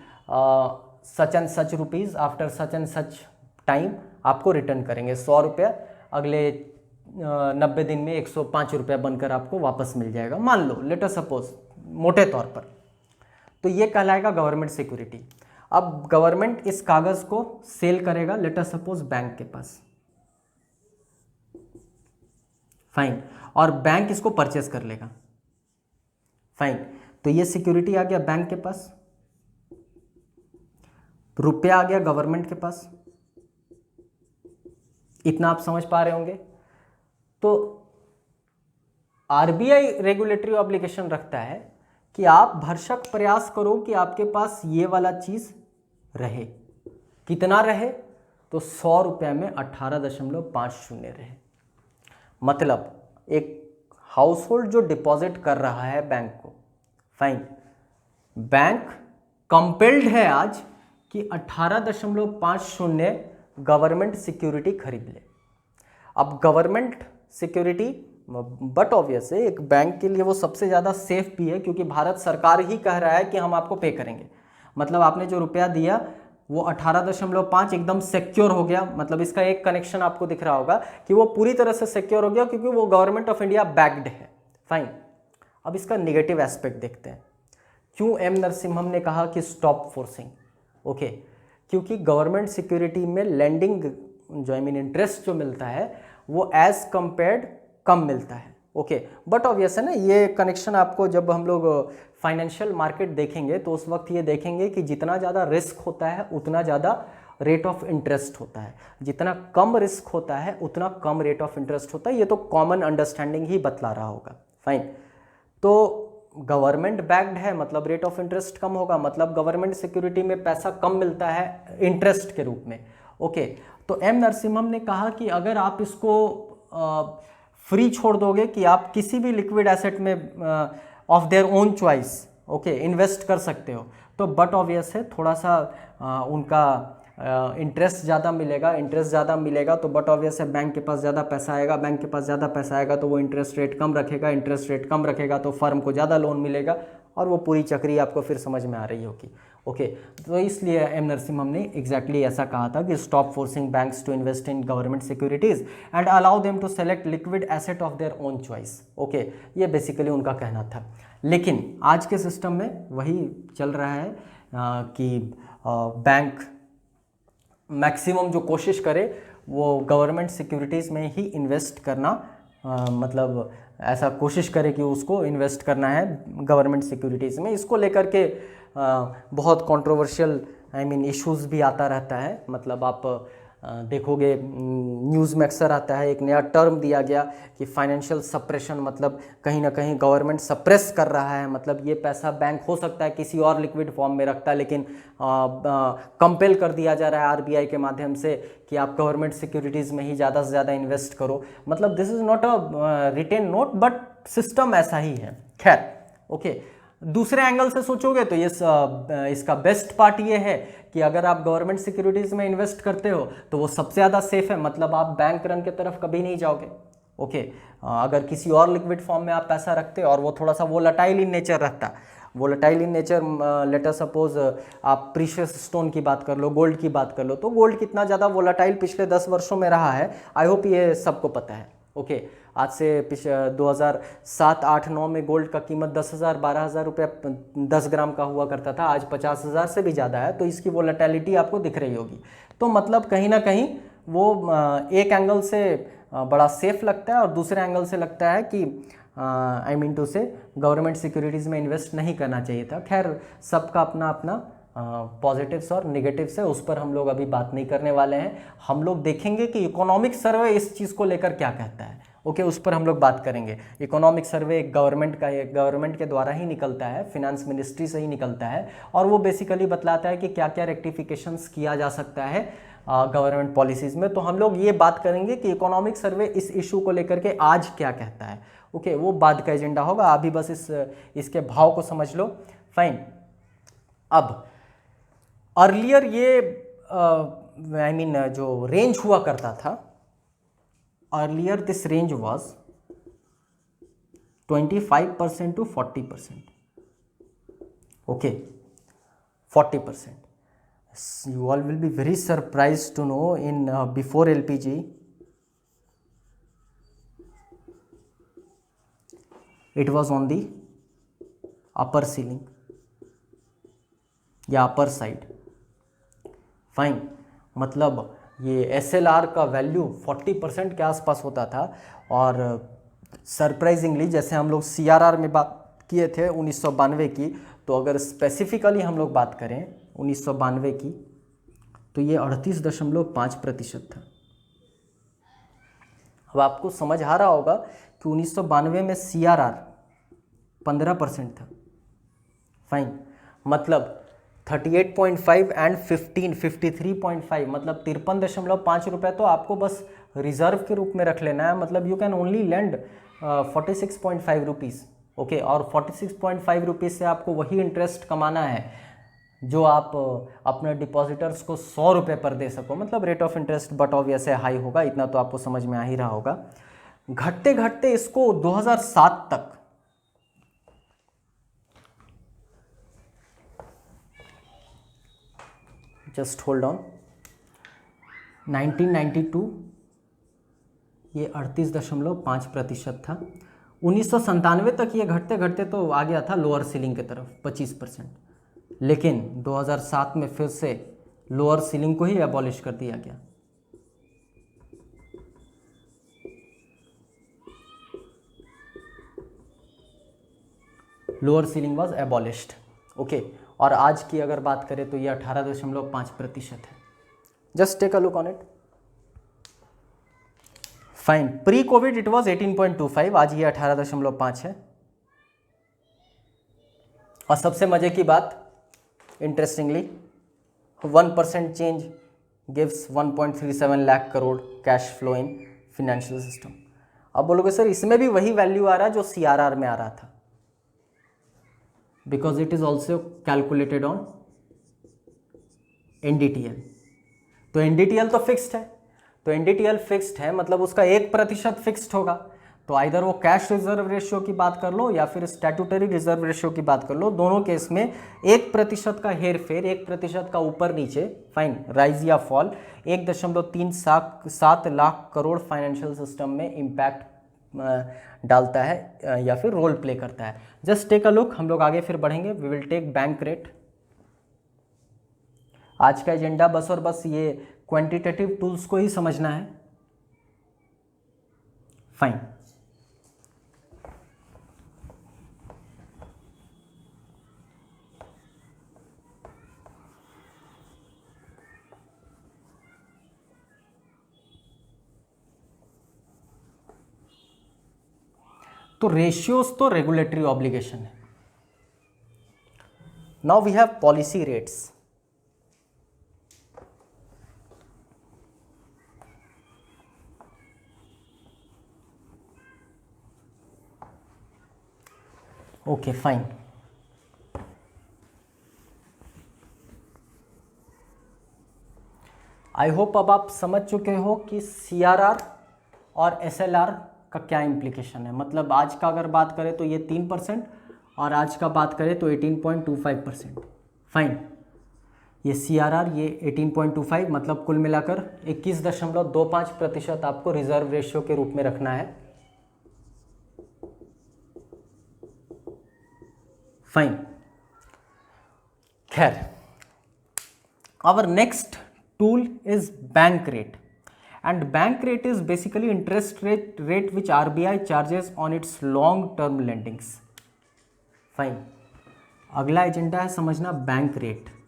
A: such and such rupees after such and such time आपको रिटर्न करेंगे, 100 रुपया अगले 90 दिन में 105 रुपया बनकर आपको वापस मिल जाएगा, मान लो, लेट अस सपोज, मोटे तौर पर। तो ये कहलाएगा गवर्नमेंट सिक्योरिटी। अब गवर्नमेंट इस कागज़ को सेल करेगा, लेट अस सपोज बैंक के पास, फाइन, और बैंक इसको परचेस कर लेगा, फाइन। तो ये सिक्योरिटी आ गया बैंक के पास, रुपया आ गया गवर्नमेंट के पास, इतना आप समझ पा रहे होंगे। तो RBI रेगुलेटरी ऑब्लिगेशन रखता है कि आप भरसक प्रयास करो कि आपके पास ये वाला चीज रहे। कितना रहे? तो 100 रुपये में 18.50 रहे। मतलब एक हाउस होल्ड जो डिपॉजिट कर रहा है बैंक को, फाइन। बैंक कंपेल्ड है आज कि 18.50 गवर्नमेंट सिक्योरिटी खरीद ले। अब गवर्नमेंट सिक्योरिटी बट ऑब्वियस है एक बैंक के लिए वो सबसे ज़्यादा सेफ भी है, क्योंकि भारत सरकार ही कह रहा है कि हम आपको पे करेंगे। मतलब आपने जो रुपया दिया वो 18.5 एकदम सिक्योर हो गया। मतलब इसका एक कनेक्शन आपको दिख रहा होगा कि वो पूरी तरह से सिक्योर हो गया, क्योंकि वो गवर्नमेंट ऑफ इंडिया बैक्ड है। फाइन। अब इसका निगेटिव एस्पेक्ट देखते हैं। क्यों एम नरसिम्हम ने कहा कि स्टॉप फोर्सिंग? ओके, क्योंकि गवर्नमेंट सिक्योरिटी में लैंडिंग जो इंटरेस्ट जो मिलता है वो एज कंपेयर्ड कम मिलता है। ओके, बट ऑब्वियस है ना, ये कनेक्शन आपको जब हम लोग फाइनेंशियल मार्केट देखेंगे तो उस वक्त ये देखेंगे कि जितना ज़्यादा रिस्क होता है उतना ज़्यादा रेट ऑफ इंटरेस्ट होता है, जितना कम रिस्क होता है उतना कम रेट ऑफ इंटरेस्ट होता है। ये तो कॉमन अंडरस्टैंडिंग ही बतला रहा होगा। फाइन। तो गवर्नमेंट बैक्ड है मतलब रेट ऑफ इंटरेस्ट कम होगा, मतलब गवर्नमेंट सिक्योरिटी में पैसा कम मिलता है इंटरेस्ट के रूप में। ओके, तो एम नरसिम्हम ने कहा कि अगर आप इसको फ्री छोड़ दोगे कि आप किसी भी लिक्विड एसेट में of their own choice okay invest कर सकते हो, तो बट ऑब्वियस है थोड़ा सा उनका इंटरेस्ट ज़्यादा मिलेगा। इंटरेस्ट ज़्यादा मिलेगा तो बट ऑब्वियस है बैंक के पास ज़्यादा पैसा आएगा। बैंक के पास ज़्यादा पैसा आएगा तो वो इंटरेस्ट रेट कम रखेगा। इंटरेस्ट रेट कम रखेगा तो फर्म को ज़्यादा लोन मिलेगा, और वो पूरी चक्री आपको फिर समझ में आ रही होगी। ओके, तो इसलिए एम नरसिम्हम ने एग्जैक्टली ऐसा कहा था कि stop forcing banks to invest in government securities and allow them to select liquid asset of their own choice. Okay, ये बेसिकली उनका कहना था। लेकिन आज के सिस्टम में वही चल रहा है कि बैंक मैक्सिमम जो कोशिश करे वो गवर्नमेंट सिक्योरिटीज़ में ही इन्वेस्ट करना, मतलब ऐसा कोशिश करे कि उसको इन्वेस्ट करना है गवर्नमेंट सिक्योरिटीज़ में। इसको लेकर के बहुत कंट्रोवर्शियल इश्यूज़ भी आता रहता है। मतलब आप देखोगे न्यूज़ में अक्सर आता है, एक नया टर्म दिया गया कि फाइनेंशियल सप्रेशन, मतलब कहीं ना कहीं गवर्नमेंट सप्रेस कर रहा है। मतलब ये पैसा बैंक हो सकता है किसी और लिक्विड फॉर्म में रखता है, लेकिन कंपेल कर दिया जा रहा है आरबीआई के माध्यम से कि आप गवर्नमेंट सिक्योरिटीज़ में ही ज़्यादा से ज़्यादा इन्वेस्ट करो। मतलब this is not a written note, but system ऐसा ही है। खैर, ओके, दूसरे एंगल से सोचोगे तो ये इसका बेस्ट पार्ट ये है कि अगर आप गवर्नमेंट सिक्योरिटीज़ में इन्वेस्ट करते हो तो वो सबसे ज़्यादा सेफ है। मतलब आप बैंक रन की तरफ कभी नहीं जाओगे। ओके, अगर किसी और लिक्विड फॉर्म में आप पैसा रखते हो और वो थोड़ा सा वोलेटाइल इन नेचर रखता, volatile in nature, let's suppose आप प्रीशियस स्टोन की बात कर लो, गोल्ड की बात कर लो, तो गोल्ड कितना ज़्यादा वोलेटाइल पिछले 10 वर्षों में रहा है, आई होप ये सबको पता है। ओके, आज से 2007-8-9 में गोल्ड का कीमत 10,000 12,000 रुपये 10 ग्राम का हुआ करता था, आज 50,000 से भी ज़्यादा है। तो इसकी वोलेटिलिटी आपको दिख रही होगी। तो मतलब कहीं ना कहीं वो एक एंगल से बड़ा सेफ लगता है और दूसरे एंगल से लगता है कि आई मीन टू से गवर्नमेंट सिक्योरिटीज़ में इन्वेस्ट नहीं करना चाहिए था। खैर, सबका अपना अपना पॉजिटिव्स और निगेटिव्स है, उस पर हम लोग अभी बात नहीं करने वाले हैं। हम लोग देखेंगे कि इकोनॉमिक सर्वे इस चीज़ को लेकर क्या कहता है। ओके, उस पर हम लोग बात करेंगे। इकोनॉमिक सर्वे गवर्नमेंट के द्वारा ही निकलता है, फिनेंस मिनिस्ट्री से ही निकलता है, और वो बेसिकली बतलाता है कि क्या क्या रेक्टिफिकेशंस किया जा सकता है गवर्नमेंट पॉलिसीज़ में। तो हम लोग ये बात करेंगे कि इकोनॉमिक सर्वे इस इशू को लेकर के आज क्या कहता है। ओके, वो बाद का एजेंडा होगा, अभी बस इसके भाव को समझ लो। फाइन। अब अर्लियर ये जो रेंज हुआ करता था, earlier this range was 25% to 40%. Okay, 40%. You all will be very surprised to know in before LPG it was on the upper ceiling या अपर साइड। फाइन, मतलब ये SLR का वैल्यू 40% के आसपास होता था। और सरप्राइजिंगली जैसे हम लोग CRR में बात किए थे 1992 की, तो अगर स्पेसिफिकली हम लोग बात करें 1992 की, तो ये 38.5% था। अब आपको समझ आ रहा होगा कि 1992 में CRR 15% था। फाइन, मतलब 38.5 एंड 53.5, मतलब 53.5 रुपये तो आपको बस रिजर्व के रूप में रख लेना है। मतलब you can only land 46.5 rupees okay, और 46.5 रुपीज़ से आपको वही इंटरेस्ट कमाना है जो आप अपने डिपॉजिटर्स को 100 रुपये पर दे सको, मतलब rate of interest but obvious है हाई होगा, इतना तो आपको समझ में आ ही रहा होगा। घटते घटते इसको 2007 तक जस्ट होल्ड ऑन, 1992 ये 38.5% था। 1997 तक ये घटते घटते तो आ गया था लोअर सीलिंग की तरफ 25%, लेकिन 2007 में फिर से लोअर सीलिंग को ही एबॉलिश कर दिया गया। Lower ceiling was abolished, okay. और आज की अगर बात करें तो ये 18.5% है। Just take a look on it. Fine, pre covid it was 18.25, आज ये 18.5 है। और सबसे मजे की बात, interestingly 1% change gives 1.37 lakh crore cash flow in financial system. अब बोलोगे सर इसमें भी वही वैल्यू आ रहा है जो CRR में आ रहा था, because it is also calculated on NDTL। तो NDTL तो फिक्स्ड है, तो NDTL फिक्स्ड है मतलब उसका 1% फिक्स्ड होगा। तो आइदर वो कैश रिजर्व रेशियो की बात कर लो या फिर स्टैट्यूटरी रिजर्व रेशियो की बात कर लो, दोनों केस में 1% का हेर फेर, 1% का ऊपर नीचे, फाइन, राइज या fall 1.37 lakh crore financial system में इम्पैक्ट डालता है या फिर रोल प्ले करता है। जस्ट टेक अ लुक, हम लोग आगे फिर बढ़ेंगे। We will take bank rate. आज का एजेंडा बस और बस ये क्वांटिटेटिव टूल्स को ही समझना है। फाइन, तो रेशियोज तो रेगुलेटरी ऑब्लिगेशन है। Now we have policy rates. Okay fine, I hope अब आप समझ चुके हो कि CRR और SLR का क्या इम्प्लीकेशन है। मतलब आज का अगर बात करें तो ये 3% और आज का बात करें तो 18.25%। फाइन, ये CRR ये 18.25 मतलब कुल मिलाकर 21.25% आपको रिजर्व रेशियो के रूप में रखना है। फाइन, खैर, our next tool is bank rate, and bank rate is basically interest rate which RBI charges on its long term lendings. Fine, अगला एजेंडा है समझना bank rate.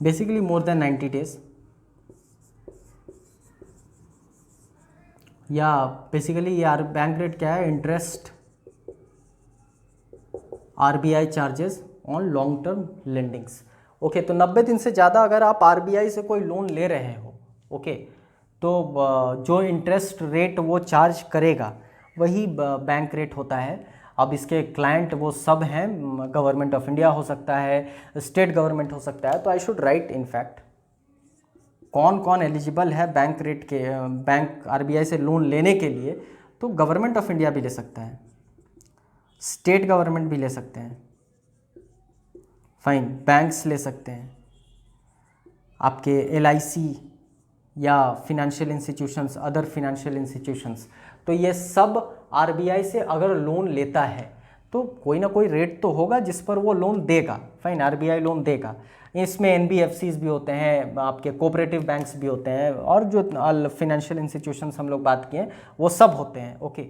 A: Basically more than 90 days, या बेसिकली यार bank rate क्या है, interest RBI charges on long term lendings. Okay, तो 90 दिन से ज़्यादा अगर आप RBI से कोई लोन ले रहे हो, ओके, तो जो इंटरेस्ट रेट वो चार्ज करेगा वही बैंक रेट होता है। अब इसके क्लाइंट वो सब हैं, गवर्नमेंट ऑफ इंडिया हो सकता है, स्टेट गवर्नमेंट हो सकता है। तो आई शुड राइट इनफैक्ट कौन कौन एलिजिबल है बैंक रेट के, बैंक RBI से लोन लेने के लिए। तो गवर्नमेंट ऑफ इंडिया भी ले सकता है, स्टेट गवर्नमेंट भी ले सकते हैं, फाइन, बैंक्स ले सकते हैं, आपके LIC या financial institutions, other financial institutions. तो ये सब RBI से अगर लोन लेता है तो कोई ना कोई रेट तो होगा जिस पर वो लोन देगा, फाइन, RBI लोन देगा। इसमें NBFCs भी होते हैं, आपके कोऑपरेटिव बैंक्स भी होते हैं, और जो फिनेंशियल इंस्टीट्यूशंस हम लोग बात किए वो सब होते हैं। ओके,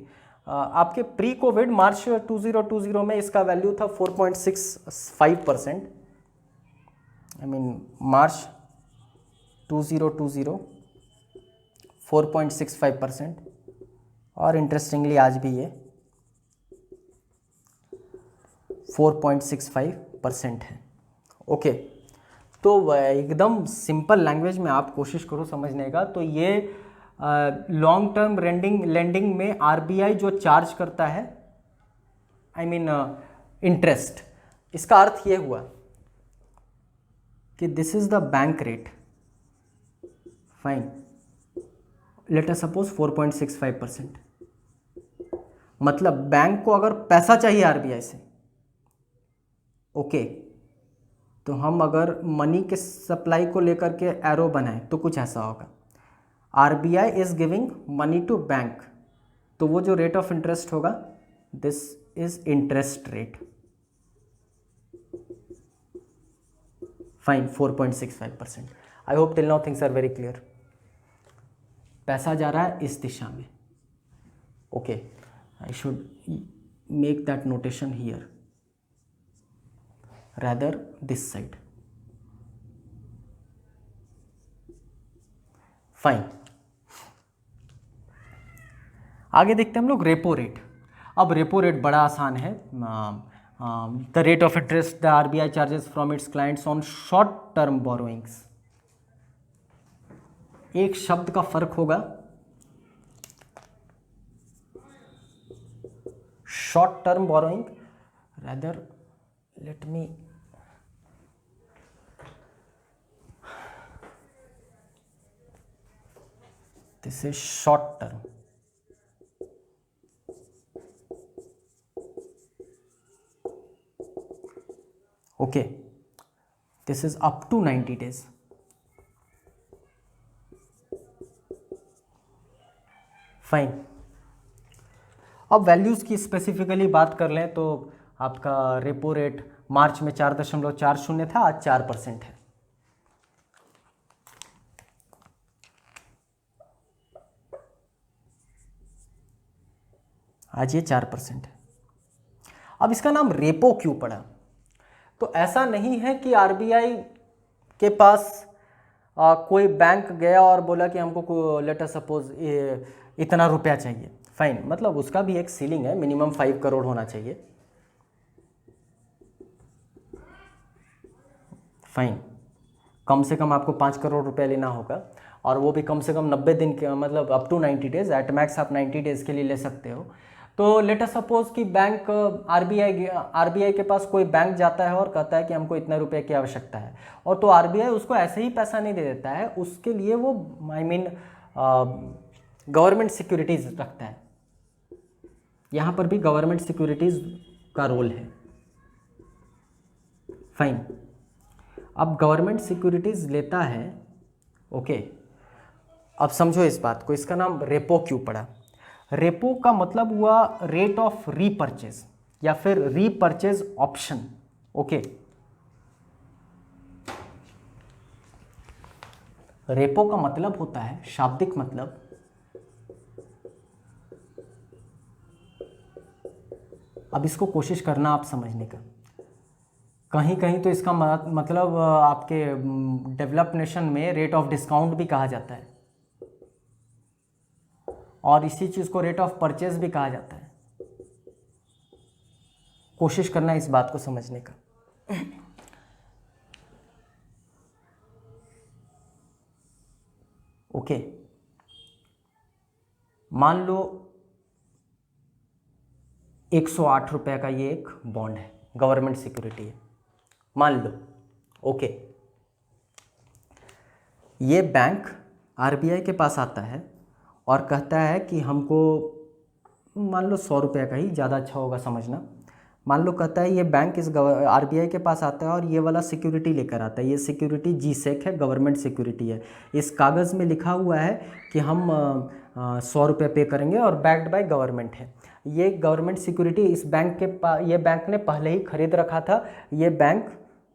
A: आपके प्री कोविड मार्च 2020 में इसका वैल्यू था 4.65%। आई मीन मार्च 2020 4.65%। और इंटरेस्टिंगली आज भी ये 4.65% है। ओके, तो एकदम सिंपल लैंग्वेज में आप कोशिश करो समझने का। तो ये लॉन्ग टर्म लेंडिंग में आरबीआई जो चार्ज करता है, आई मीन इंटरेस्ट, इसका अर्थ ये हुआ कि this is the bank rate, fine, late us suppose 4.65%। मतलब बैंक को अगर पैसा चाहिए आरबीआई से, ओके, तो हम अगर मनी के सप्लाई को लेकर के एरो बनाएं तो कुछ ऐसा होगा, RBI is giving money to bank, तो वो जो रेट ऑफ इंटरेस्ट होगा, this is interest rate, fine, 4.65%। I hope till now things are very clear. पैसा जा रहा है इस दिशा में, okay, I should make that notation here rather this side, fine. आगे देखते हैं हम लोग रेपो रेट। अब रेपो रेट बड़ा आसान है। The rate of interest the RBI charges from its clients on short term borrowings. एक शब्द का फर्क होगा, short term borrowing, rather let me, this is short term, okay, this is up to 90 days, fine. अब values की specifically बात कर लें तो आपका रेपो रेट मार्च में 4.40 था, आज 4% है। आज ये 4% है। अब इसका नाम रेपो क्यों पड़ा? तो ऐसा नहीं है कि आरबीआई के पास कोई बैंक गया और बोला कि हमको लेट अस सपोज इतना रुपया चाहिए, फाइन, मतलब उसका भी एक सीलिंग है, मिनिमम 5 करोड़ होना चाहिए, फाइन, कम से कम आपको 5 करोड़ रुपया लेना होगा, और वो भी कम से कम 90 दिन के, मतलब up to 90 days, at max आप 90 डेज़ के लिए ले सकते हो। तो लेट अस सपोज कि बैंक आरबीआई के पास कोई बैंक जाता है और कहता है कि हमको इतने रुपए की आवश्यकता है, और तो आरबीआई उसको ऐसे ही पैसा नहीं दे देता है, उसके लिए वो आई मीन गवर्नमेंट सिक्योरिटीज़ रखता है। यहाँ पर भी गवर्नमेंट सिक्योरिटीज़ का रोल है, फाइन। अब गवर्नमेंट सिक्योरिटीज़ लेता है, ओके। अब समझो इस बात को, इसका नाम रेपो क्यों पड़ा? रेपो का मतलब हुआ रेट ऑफ रीपरचेज या फिर रीपरचेज ऑप्शन, ओके। रेपो का मतलब होता है, शाब्दिक मतलब, अब इसको कोशिश करना आप समझने का। कहीं कहीं तो इसका मतलब आपके डेवलप्ड नेशन में रेट ऑफ डिस्काउंट भी कहा जाता है, और इसी चीज़ को रेट ऑफ परचेज भी कहा जाता है। कोशिश करना इस बात को समझने का। ओके, मान लो 108 रुपये का ये एक बॉन्ड है, गवर्नमेंट सिक्योरिटी है, मान लो, ओके। ये बैंक आरबीआई के पास आता है और कहता है कि हमको, मान लो 100 रुपये का ही ज़्यादा अच्छा होगा समझना, मान लो कहता है ये बैंक इस आरबीआई के पास आता है और ये वाला सिक्योरिटी लेकर आता है। ये सिक्योरिटी जीसेक है, गवर्नमेंट सिक्योरिटी है। इस कागज़ में लिखा हुआ है कि हम 100 रुपये पे करेंगे और बैक्ड बाय गवर्नमेंट है। ये गवर्नमेंट सिक्योरिटी इस बैंक के ये बैंक ने पहले ही खरीद रखा था, ये बैंक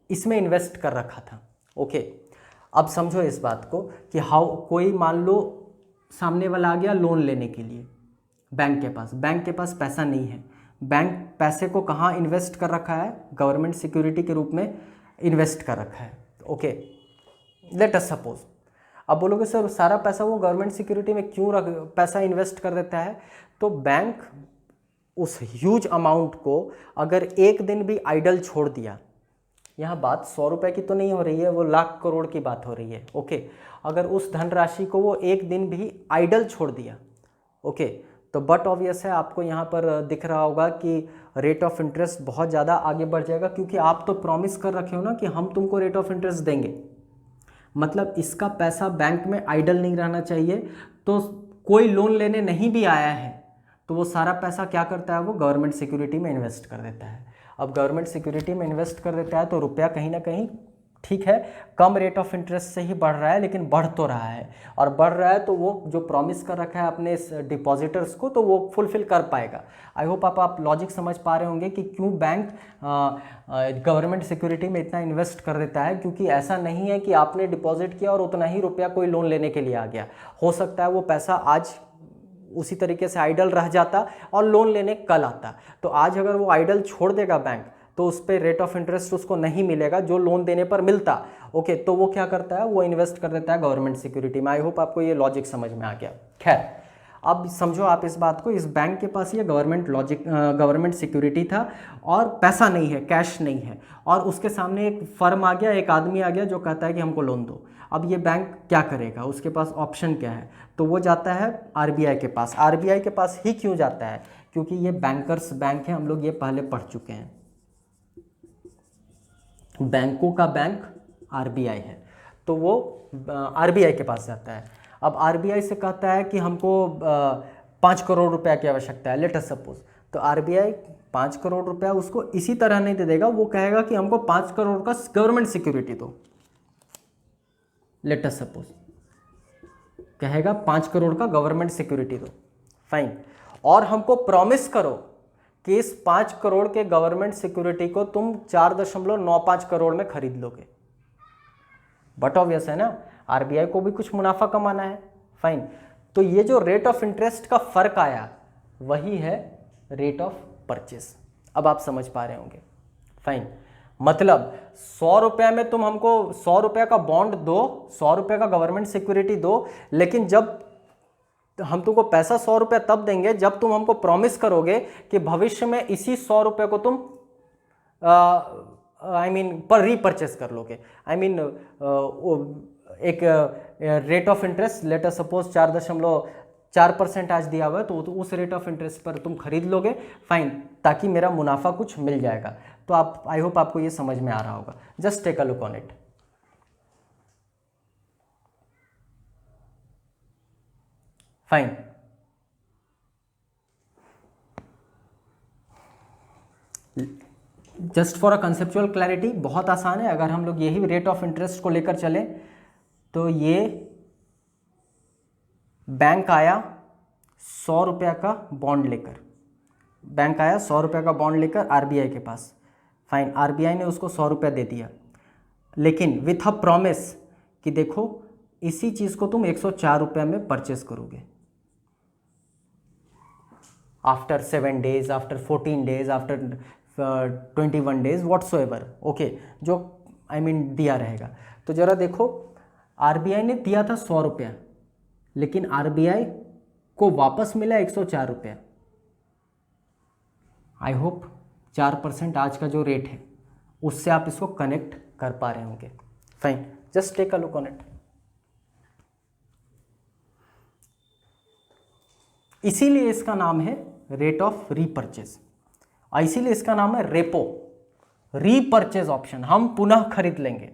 A: इसमें इन्वेस्ट कर रखा था, ओके। अब समझो इस बात को कि कोई मान लो सामने वाला आ गया लोन लेने के लिए बैंक के पास पैसा नहीं है। बैंक पैसे को कहाँ इन्वेस्ट कर रखा है? गवर्नमेंट सिक्योरिटी के रूप में इन्वेस्ट कर रखा है, ओके। लेट अस सपोज अब बोलोगे सर सारा पैसा वो गवर्नमेंट सिक्योरिटी में क्यों पैसा इन्वेस्ट कर देता है? तो बैंक उस ह्यूज अमाउंट को अगर एक दिन भी आइडल छोड़ दिया, यहाँ बात 100 रुपये की तो नहीं हो रही है, वो लाख करोड़ की बात हो रही है, ओके, अगर उस धनराशि को वो एक दिन भी आइडल छोड़ दिया, ओके, तो बट ऑब्वियस है आपको यहाँ पर दिख रहा होगा कि रेट ऑफ इंटरेस्ट बहुत ज़्यादा आगे बढ़ जाएगा, क्योंकि आप तो प्रॉमिस कर रखे हो ना कि हम तुमको रेट ऑफ इंटरेस्ट देंगे, मतलब इसका पैसा बैंक में आइडल नहीं रहना चाहिए। तो कोई लोन लेने नहीं भी आया है तो वो सारा पैसा क्या करता है, वो गवर्नमेंट सिक्योरिटी में इन्वेस्ट कर देता है। अब गवर्नमेंट सिक्योरिटी में इन्वेस्ट कर देता है तो रुपया कहीं ना कहीं, ठीक है, कम रेट ऑफ इंटरेस्ट से ही बढ़ रहा है, लेकिन बढ़ तो रहा है, और बढ़ रहा है तो वो जो प्रॉमिस कर रखा है अपने डिपॉजिटर्स को, तो वो फुलफिल कर पाएगा। आई होप आप लॉजिक समझ पा रहे होंगे कि क्यों बैंक गवर्नमेंट सिक्योरिटी में इतना इन्वेस्ट कर देता है, क्योंकि ऐसा नहीं है कि आपने डिपॉजिट किया और उतना ही रुपया कोई लोन लेने के लिए आ गया। हो सकता है वो पैसा आज उसी तरीके से आइडल रह जाता और लोन लेने कल आता, तो आज अगर वो आइडल छोड़ देगा बैंक तो उस पर रेट ऑफ इंटरेस्ट उसको नहीं मिलेगा जो लोन देने पर मिलता, ओके, तो वो क्या करता है, वो इन्वेस्ट कर देता है गवर्नमेंट सिक्योरिटी में। आई होप आपको ये लॉजिक समझ में आ गया। खैर, अब समझो आप इस बात को, इस बैंक के पास ये गवर्नमेंट सिक्योरिटी था और पैसा नहीं है, कैश नहीं है, और उसके सामने एक फर्म आ गया, एक आदमी आ गया जो कहता है कि हमको लोन दो। अब ये बैंक क्या करेगा, उसके पास ऑप्शन क्या है, तो वो जाता है आरबीआई के पास। आरबीआई के पास ही क्यों जाता है, क्योंकि ये बैंकर्स बैंक है, हम लोग ये पहले पढ़ चुके हैं, बैंकों का बैंक आरबीआई है, तो वो आरबीआई के पास जाता है। अब आरबीआई से कहता है कि हमको 5 करोड़ रुपया की आवश्यकता है, लेट अस सपोज, तो आरबीआई 5 करोड़ रुपया उसको इसी तरह नहीं दे देगा, वो कहेगा कि हमको 5 करोड़ का गवर्नमेंट सिक्योरिटी दो, लेट अस सपोज कहेगा 5 करोड़ का गवर्नमेंट सिक्योरिटी दो, फाइन, और हमको प्रॉमिस करो कि इस 5 करोड़ के गवर्नमेंट सिक्योरिटी को तुम 4.95 करोड़ में खरीद लोगे। बट ऑब्वियस है ना, आरबीआई को भी कुछ मुनाफा कमाना है, फाइन, तो ये जो रेट ऑफ इंटरेस्ट का फर्क आया वही है रेट ऑफ परचेस। अब आप समझ पा रहे होंगे, फाइन, मतलब 100 रुपये में तुम हमको 100 रुपये का बॉन्ड दो, 100 रुपये का गवर्नमेंट सिक्योरिटी दो, लेकिन जब हम तुमको पैसा 100 रुपये तब देंगे जब तुम हमको प्रॉमिस करोगे कि भविष्य में इसी 100 रुपये को तुम पर रीपरचेस कर लोगे। एक rate of interest late us suppose 4.4% आज दिया हुआ है, तो उस रेट ऑफ इंटरेस्ट पर तुम खरीद लोगे, फाइन, ताकि मेरा मुनाफा कुछ मिल जाएगा। तो आप, आई होप आपको ये समझ में आ रहा होगा। Just take a look on it. Fine, just for a conceptual clarity, बहुत आसान है। अगर हम लोग यही रेट ऑफ इंटरेस्ट को लेकर चले तो ये बैंक आया 100 रुपये का बॉन्ड लेकर, बैंक आया 100 रुपये का बॉन्ड लेकर आरबीआई के पास, फाइन, आरबीआई ने उसको 100 रुपये दे दिया, लेकिन विथ अ प्रॉमिस कि देखो इसी चीज़ को तुम 104 रुपये में परचेस करोगे after 7 days, after 14 days, after 21 days, whatsoever, okay, जो दिया रहेगा। तो जरा देखो, आरबीआई ने दिया था 100 रुपया, लेकिन आरबीआई को वापस मिला 104 रुपया। आई होप 4% आज का जो रेट है उससे आप इसको कनेक्ट कर पा रहे होंगे। Fine, just take a look on it. इसीलिए इसका नाम है रेट ऑफ रीपरचेज, और इसीलिए इसका नाम है रेपो, रीपरचेज ऑप्शन। हम पुनः खरीद लेंगे।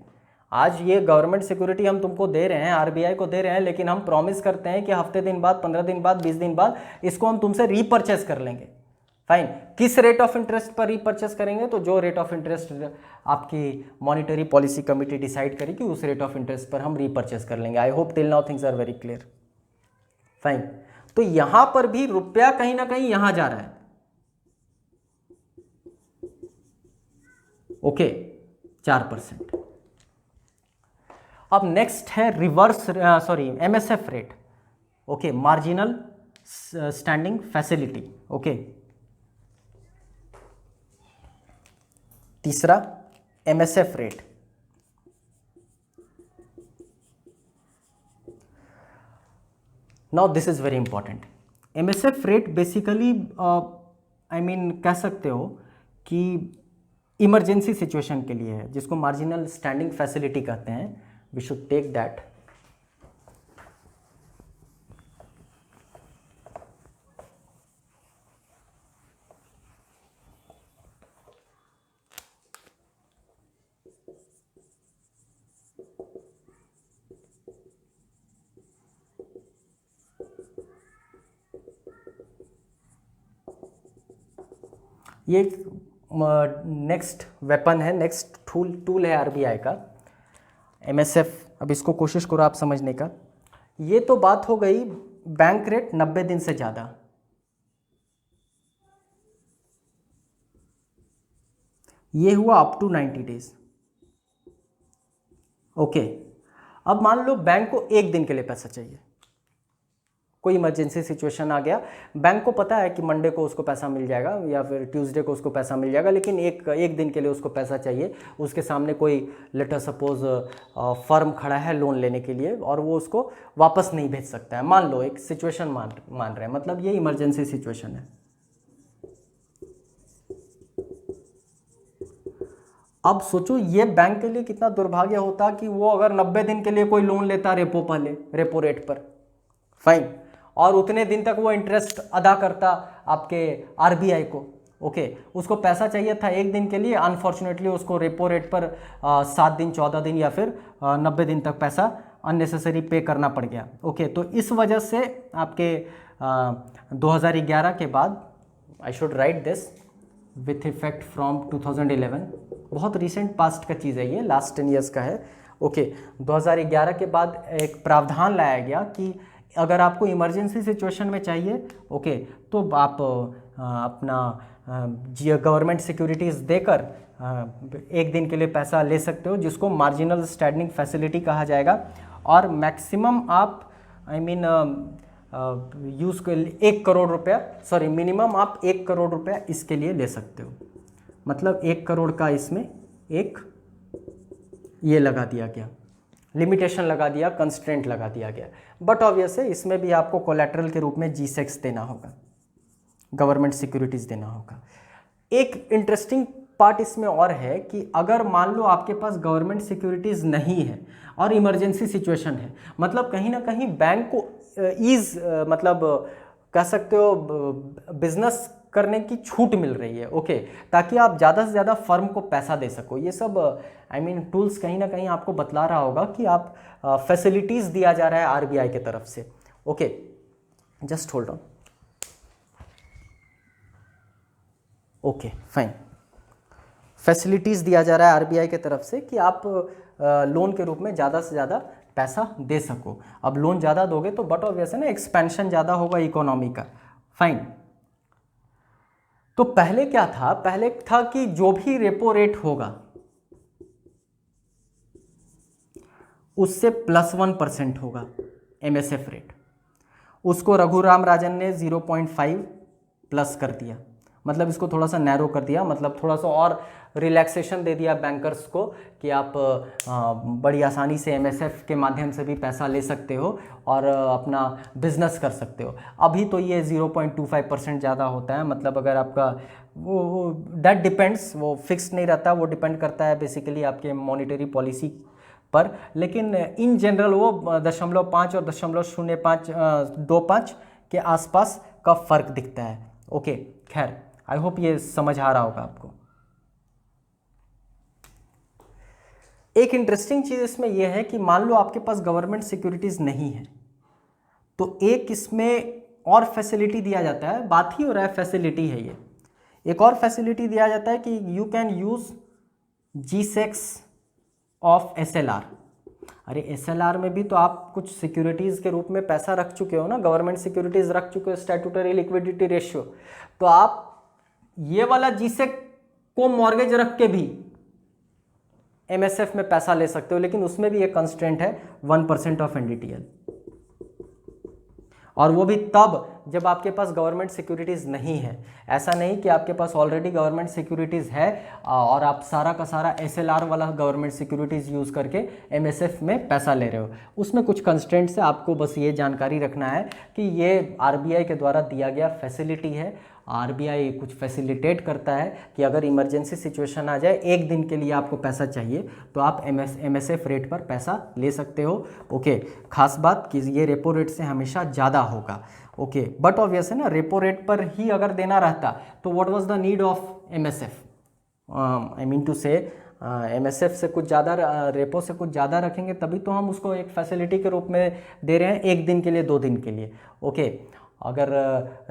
A: आज ये गवर्नमेंट सिक्योरिटी हम तुमको दे रहे हैं, आरबीआई को दे रहे हैं, लेकिन हम प्रॉमिस करते हैं कि हफ्ते दिन बाद, 15 दिन बाद, 20 दिन बाद इसको हम तुमसे रीपरचेज कर लेंगे। फाइन, किस रेट ऑफ इंटरेस्ट पर रीपरचेज करेंगे, तो जो रेट ऑफ इंटरेस्ट आपकी मॉनिटरी पॉलिसी कमेटी डिसाइड करेगी उस रेट ऑफ इंटरेस्ट पर हम रीपरचेज कर लेंगे। I hope till now things are very clear. Fine, तो यहां पर भी रुपया कहीं ना कहीं यहां जा रहा है, ओके, 4%। अब नेक्स्ट है MSF rate, okay, marginal standing facility, okay. तीसरा MSF rate, now this is very important. MSF rate basically कह सकते हो कि इमरजेंसी सिचुएशन के लिए है, जिसको मार्जिनल स्टैंडिंग फैसिलिटी कहते हैं। We should take that. ये नेक्स्ट वेपन है, नेक्स्ट टूल है आरबीआई का, एमएसएफ। अब इसको कोशिश करो आप समझने का। ये तो बात हो गई बैंक रेट 90 दिन से ज़्यादा। ये हुआ अप टू 90 डेज। ओके, अब मान लो बैंक को एक दिन के लिए पैसा चाहिए, कोई इमरजेंसी सिचुएशन आ गया, बैंक को पता है कि मंडे को उसको पैसा मिल जाएगा या फिर ट्यूसडे को उसको पैसा मिल जाएगा, लेकिन एक दिन के लिए उसको पैसा चाहिए। उसके सामने कोई लेटर सपोज फर्म खड़ा है लोन लेने के लिए और वो उसको वापस नहीं भेज सकता है। मान लो एक सिचुएशन मान रहे हैं, मतलब ये इमरजेंसी सिचुएशन है। अब सोचो ये बैंक के लिए कितना दुर्भाग्य होता कि वो अगर 90 दिन के लिए कोई लोन लेता रेपो रेट पर, फाइन, और उतने दिन तक वो इंटरेस्ट अदा करता आपके आरबीआई को। ओके, उसको पैसा चाहिए था एक दिन के लिए, अनफॉर्चुनेटली उसको रेपो रेट पर 7 दिन, 14 दिन या फिर 90 दिन तक पैसा अननेसेसरी पे करना पड़ गया। ओके, तो इस वजह से आपके 2011 के बाद, आई should right this with effect from 2011, बहुत रिसेंट पास्ट का चीज़ है ये, लास्ट 10 ईयर्स का है। ओके, 2011 के बाद एक प्रावधान लाया गया कि अगर आपको इमरजेंसी सिचुएशन में चाहिए, ओके, तो आप अपना गवर्नमेंट सिक्योरिटीज़ देकर एक दिन के लिए पैसा ले सकते हो, जिसको मार्जिनल स्टैंडिंग फैसिलिटी कहा जाएगा। और मैक्सिमम आप यूज़ कर 1 करोड़ रुपया, सॉरी मिनिमम आप 1 करोड़ रुपया इसके लिए ले सकते हो। मतलब 1 करोड़ का इसमें एक ये लगा दिया गया, लिमिटेशन लगा दिया, कंस्ट्रेंट लगा दिया गया। बट ऑब्वियस है इसमें भी आपको कोलैटरल के रूप में G-Secs देना होगा, गवर्नमेंट सिक्योरिटीज़ देना होगा। एक इंटरेस्टिंग पार्ट इसमें और है कि अगर मान लो आपके पास गवर्नमेंट सिक्योरिटीज़ नहीं है और इमरजेंसी सिचुएशन है, मतलब कहीं ना कहीं बैंक को मतलब कह सकते हो बिजनेस करने की छूट मिल रही है। ओके, ताकि आप ज़्यादा से ज़्यादा फर्म को पैसा दे सको। ये सब टूल्स कहीं ना कहीं आपको बतला रहा होगा कि आप फैसिलिटीज़ दिया जा रहा है आरबीआई की तरफ से। Okay, just hold on. Okay, fine, facilities दिया जा रहा है आरबीआई की तरफ से कि आप लोन के रूप में ज़्यादा से ज़्यादा पैसा दे सको। अब लोन ज़्यादा दोगे तो बट ऑब्वियस है ना, एक्सपेंशन ज़्यादा होगा इकोनॉमी का। फाइन, तो पहले क्या था, पहले था कि जो भी रेपो रेट होगा उससे +1% होगा एमएसएफ रेट। उसको रघुराम राजन ने 0.5 प्लस कर दिया, मतलब इसको थोड़ा सा नैरो कर दिया, मतलब थोड़ा सा और रिलैक्सेशन दे दिया बैंकर्स को कि आप बड़ी आसानी से एमएसएफ के माध्यम से भी पैसा ले सकते हो और अपना बिजनेस कर सकते हो। अभी तो ये 0.25% ज़्यादा होता है, मतलब अगर आपका वो दैट डिपेंड्स, वो फिक्स नहीं रहता, वो डिपेंड करता है बेसिकली आपके मॉनिटरी पॉलिसी पर, लेकिन इन जनरल वो 0.5 और 0.0525 के आसपास का फ़र्क दिखता है। ओके, खैर आई होप ये समझ आ रहा होगा आपको। एक इंटरेस्टिंग चीज़ इसमें यह है कि मान लो आपके पास गवर्नमेंट सिक्योरिटीज़ नहीं है, तो एक इसमें और फैसिलिटी दिया जाता है, बात ही हो रहा है फैसिलिटी है ये, एक और फैसिलिटी दिया जाता है कि you can use G-Secs of SLR। अरे SLR में भी तो आप कुछ सिक्योरिटीज़ के रूप में पैसा रख चुके हो ना, गवर्नमेंट सिक्योरिटीज़ रख चुके हो, स्टैट्यूटरी लिक्विडिटी रेशियो, तो आप ये वाला G-Sec को मॉर्गेज रख के भी एमएसएफ में पैसा ले सकते हो, लेकिन उसमें भी एक कंस्ट्रेंट है 1% ऑफ NDTL। और वो भी तब जब आपके पास गवर्नमेंट सिक्योरिटीज़ नहीं है। ऐसा नहीं कि आपके पास ऑलरेडी गवर्नमेंट सिक्योरिटीज़ है और आप सारा का सारा SLR वाला गवर्नमेंट सिक्योरिटीज़ यूज़ करके MSF में पैसा ले रहे हो। उसमें कुछ कंस्ट्रेंट्स है, आपको बस ये जानकारी रखना है कि ये RBI के द्वारा दिया गया फैसिलिटी है। RBI कुछ फैसिलिटेट करता है कि अगर इमरजेंसी सिचुएशन आ जाए, एक दिन के लिए आपको पैसा चाहिए, तो आप MSF रेट पर पैसा ले सकते हो। ओके, खास बात कि ये रेपो रेट से हमेशा ज़्यादा होगा। ओके, बट ऑब्वियस है ना, रेपो रेट पर ही अगर देना रहता तो what was the need of MSF, I mean to say MSF से कुछ ज़्यादा, रेपो से कुछ ज़्यादा रखेंगे तभी तो हम उसको एक फैसिलिटी के रूप में दे रहे हैं, एक दिन के लिए, 2 दिन के लिए। ओके, अगर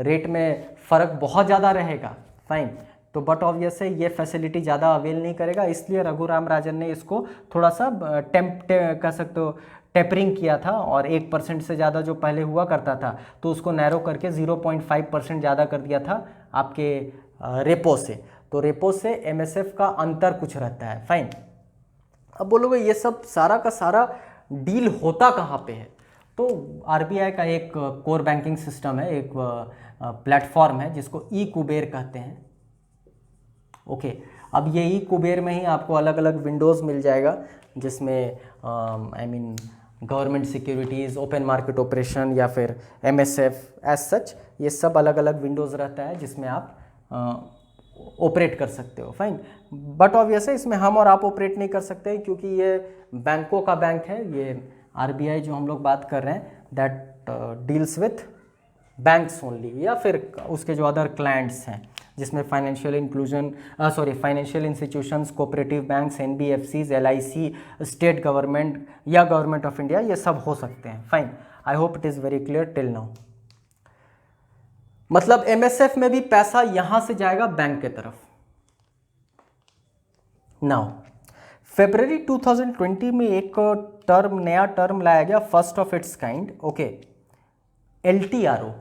A: रेट में फ़र्क बहुत ज़्यादा रहेगा फाइन, तो बट ऑब्वियस है ये फैसिलिटी ज़्यादा अवेल नहीं करेगा, इसलिए रघुराम राजन ने इसको थोड़ा सा कह सकते हो टेपरिंग किया था, और 1% से ज़्यादा जो पहले हुआ करता था तो उसको नैरो करके 0.5% ज़्यादा कर दिया था आपके रेपो से। तो रेपो से MSF का अंतर कुछ रहता है फाइन। अब बोलोगे ये सब सारा का सारा डील होता कहाँ पे है? तो RBI का एक कोर बैंकिंग सिस्टम है, एक प्लेटफॉर्म है जिसको ई-कुबेर कहते हैं। ओके, अब ये ई-कुबेर में ही आपको अलग अलग विंडोज़ मिल जाएगा, जिसमें I mean government securities, open market operation या फिर MSF एज सच, ये सब अलग अलग विंडोज़ रहता है जिसमें आप ऑपरेट कर सकते हो फाइन। बट ऑब्वियस है इसमें हम और आप ऑपरेट नहीं कर सकते, क्योंकि ये बैंकों का बैंक है। ये RBI जो हम लोग बात कर रहे हैं that deals with banks only, या फिर उसके जो अदर क्लाइंट्स हैं जिसमें financial inclusion financial institutions, cooperative banks, NBFCs, LIC, state government या गवर्नमेंट ऑफ इंडिया, ये सब हो सकते हैं fine. I hope it is very clear till now. मतलब MSF में भी पैसा यहां से जाएगा बैंक के तरफ। नाउ फरवरी 2020 में एक नया टर्म लाया गया, first of its kind, okay, LTRO।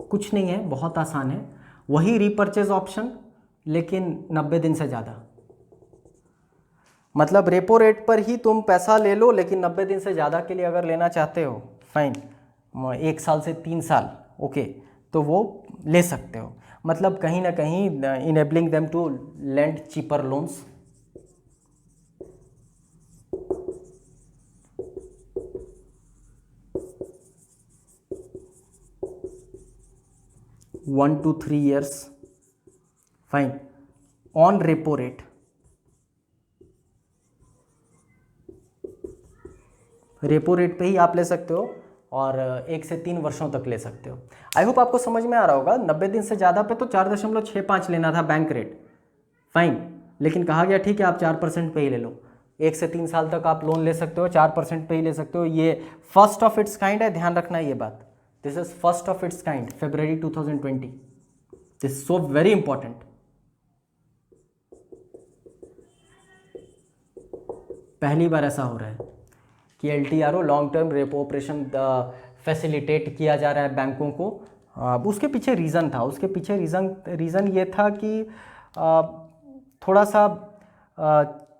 A: कुछ नहीं है, बहुत आसान है, वही रीपर्चेज ऑप्शन लेकिन 90 दिन से ज़्यादा। मतलब रेपो रेट पर ही तुम पैसा ले लो, लेकिन 90 दिन से ज़्यादा के लिए अगर लेना चाहते हो फाइन, 1 साल से 3 साल, ओके, तो वो ले सकते हो। मतलब कहीं ना कहीं enabling them to lend cheaper loans. One to 3 years fine on repo rate. Repo rate पे ही आप ले सकते हो और 1 से 3 वर्षों तक ले सकते हो। आई होप आपको समझ में आ रहा होगा। 90 दिन से ज़्यादा पे तो 4.65 लेना था बैंक रेट फाइन, लेकिन कहा गया ठीक है आप 4% पे ही ले लो, 1 से 3 साल तक आप लोन ले सकते हो, 4% पे ही ले सकते हो। ये फर्स्ट ऑफ इट्स काइंड है, ध्यान रखना ये बात। This is first of its kind, February 2020, this so very important. पहली बार ऐसा हो रहा है कि LTRO, long term repo operation, facilitate किया जा रहा है बैंकों को। उसके पीछे रीज़न था, उसके पीछे रीज़न ये था कि थोड़ा सा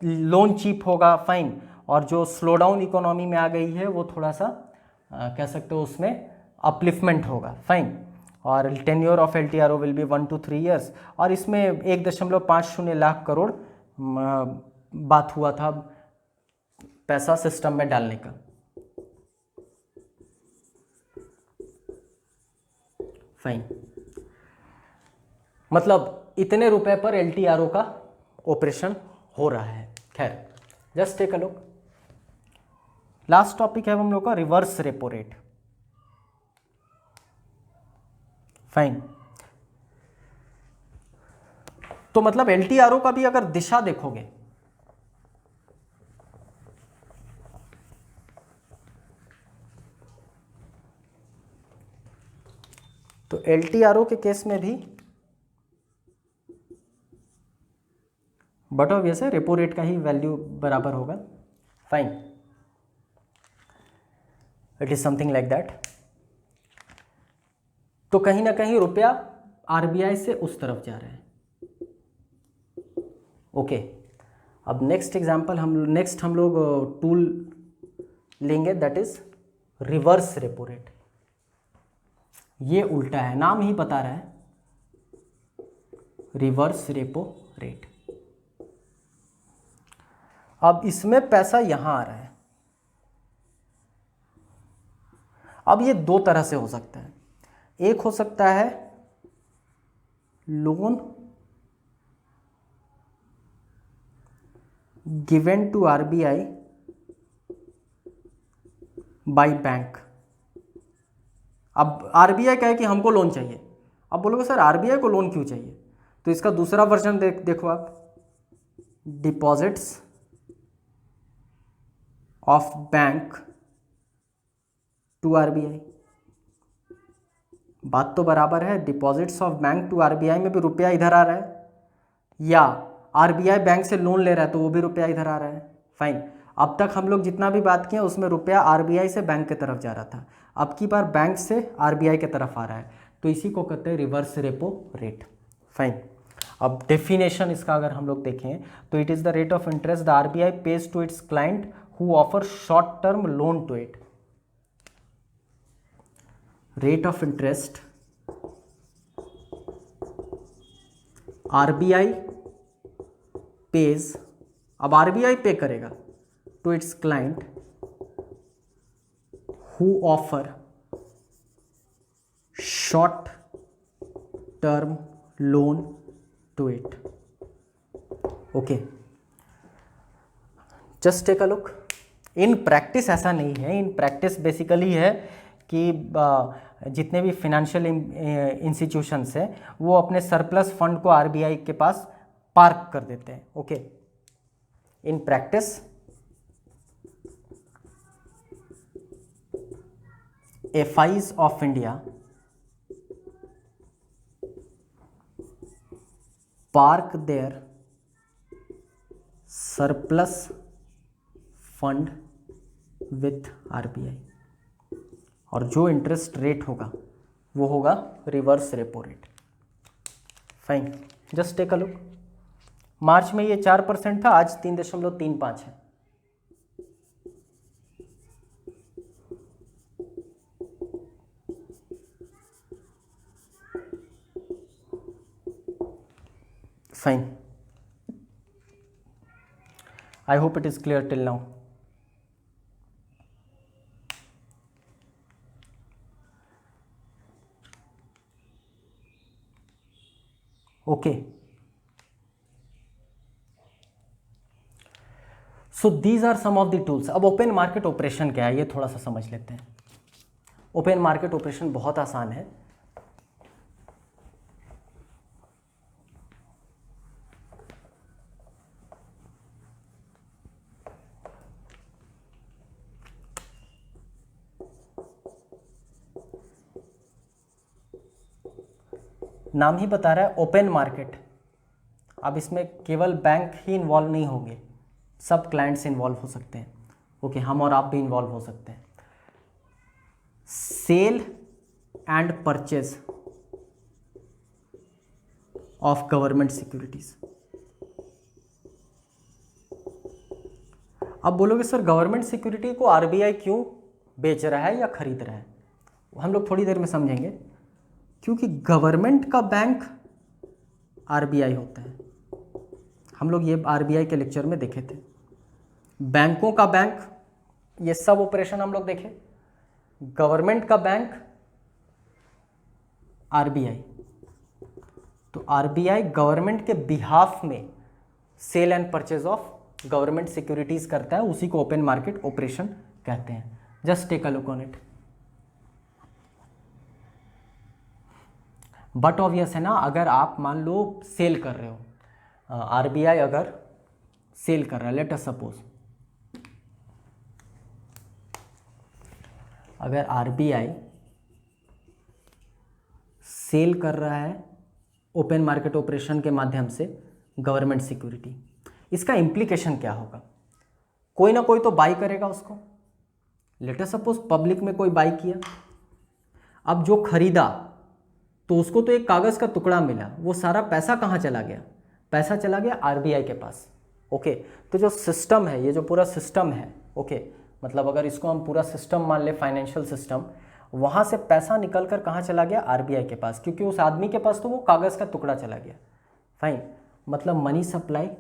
A: लोन चीप होगा फाइन, और जो स्लो डाउन इकोनॉमी में आ गई है वो थोड़ा सा कह सकते हो उसमें अपलिफ्टमेंट होगा फाइन। और tenure of LTRO will be 1 to 3 years, और इसमें 1.50 लाख करोड़ बात हुआ था पैसा सिस्टम में डालने का फाइन। मतलब इतने रुपए पर LTRO का ऑपरेशन हो रहा है। खैर, just take a look. Last topic है हम लोग का रिवर्स रेपो रेट फाइन। तो मतलब LTRO का भी अगर दिशा देखोगे तो LTRO के केस में भी बट ऑब्वियस है रेपो रेट का ही वैल्यू बराबर होगा fine, it is something like that. तो कहीं ना कहीं रुपया आरबीआई से उस तरफ जा रहे हैं। ओके, अब नेक्स्ट हम लोग टूल लेंगे, that is reverse repo rate. ये उल्टा है, नाम ही बता रहा है, रिवर्स रेपो रेट। अब इसमें पैसा यहां आ रहा है। अब ये दो तरह से हो सकता है, एक हो सकता है loan given to RBI by bank. अब आरबीआई कहे कि हमको लोन चाहिए, अब बोलोगे सर आरबीआई को लोन क्यों चाहिए, तो इसका दूसरा वर्जन देखो आप, deposits of bank to RBI. बात तो बराबर है, deposits of bank to RBI में भी रुपया इधर आ रहा है, या आरबीआई बैंक से लोन ले रहा है तो वो भी रुपया इधर आ रहा है। फाइन, अब तक हम लोग जितना भी बात किए उसमें रुपया आरबीआई से बैंक की तरफ जा रहा था, अब की बार बैंक से आरबीआई की तरफ आ रहा है, तो इसी को कहते हैं रिवर्स रेपो रेट। फाइन, अब डेफिनेशन इसका अगर हम लोग देखें तो it is the rate of interest the RBI pays to its client who offer short term loan to it. Rate of interest RBI pays, अब आरबीआई पे करेगा to its client who offer short term loan to it. Okay, just take a look. In practice ऐसा नहीं है, in practice basically है कि जितने भी financial institutions हैं वो अपने सरप्लस फंड को आरबीआई के पास पार्क कर देते हैं। Okay, in practice FIs of India park their surplus fund with RBI, और जो इंटरेस्ट रेट होगा वो होगा reverse repo rate. Fine, just take a look. मार्च में ये 4% था, आज 3.35 है। Fine. I hope it is clear till now. Okay. So these are some of the tools. अब ओपन मार्केट ऑपरेशन क्या है ये थोड़ा सा समझ लेते हैं। ओपन मार्केट ऑपरेशन बहुत आसान है। नाम ही बता रहा है ओपन मार्केट। अब इसमें केवल बैंक ही इन्वॉल्व नहीं होंगे, सब क्लाइंट्स इन्वॉल्व हो सकते हैं। ओके, हम और आप भी इन्वॉल्व हो सकते हैं। Sale and purchase of government securities. अब बोलोगे सर गवर्नमेंट सिक्योरिटी को आरबीआई क्यों बेच रहा है या खरीद रहा है, हम लोग थोड़ी देर में समझेंगे। क्योंकि गवर्नमेंट का बैंक आरबीआई होता है, हम लोग ये आरबीआई के लेक्चर में देखे थे। बैंकों का बैंक, ये सब ऑपरेशन हम लोग देखे। गवर्नमेंट का बैंक आरबीआई, तो आरबीआई गवर्नमेंट के बिहाफ में sale and purchase of government securities करता है, उसी को ओपन मार्केट ऑपरेशन कहते हैं। Just take a look on it. But obvious है ना, अगर आप मान लो सेल कर रहे हो, आरबीआई अगर सेल कर रहा है, लेट अस सपोज अगर आरबीआई सेल कर रहा है ओपन मार्केट ऑपरेशन के माध्यम से गवर्नमेंट सिक्योरिटी, इसका इम्प्लीकेशन क्या होगा? कोई ना कोई तो बाई करेगा उसको। लेट अस सपोज पब्लिक में कोई बाई किया, अब जो खरीदा तो उसको तो एक कागज़ का टुकड़ा मिला, वो सारा पैसा कहाँ चला गया? पैसा चला गया आरबीआई के पास। ओके, तो जो सिस्टम है, ये जो पूरा सिस्टम है, ओके, मतलब अगर इसको हम पूरा सिस्टम मान ले, फाइनेंशियल सिस्टम, वहाँ से पैसा निकल कर कहाँ चला गया? आरबीआई के पास, क्योंकि उस आदमी के पास तो वो कागज़ का टुकड़ा चला गया। फाइन, मतलब मनी सप्लाई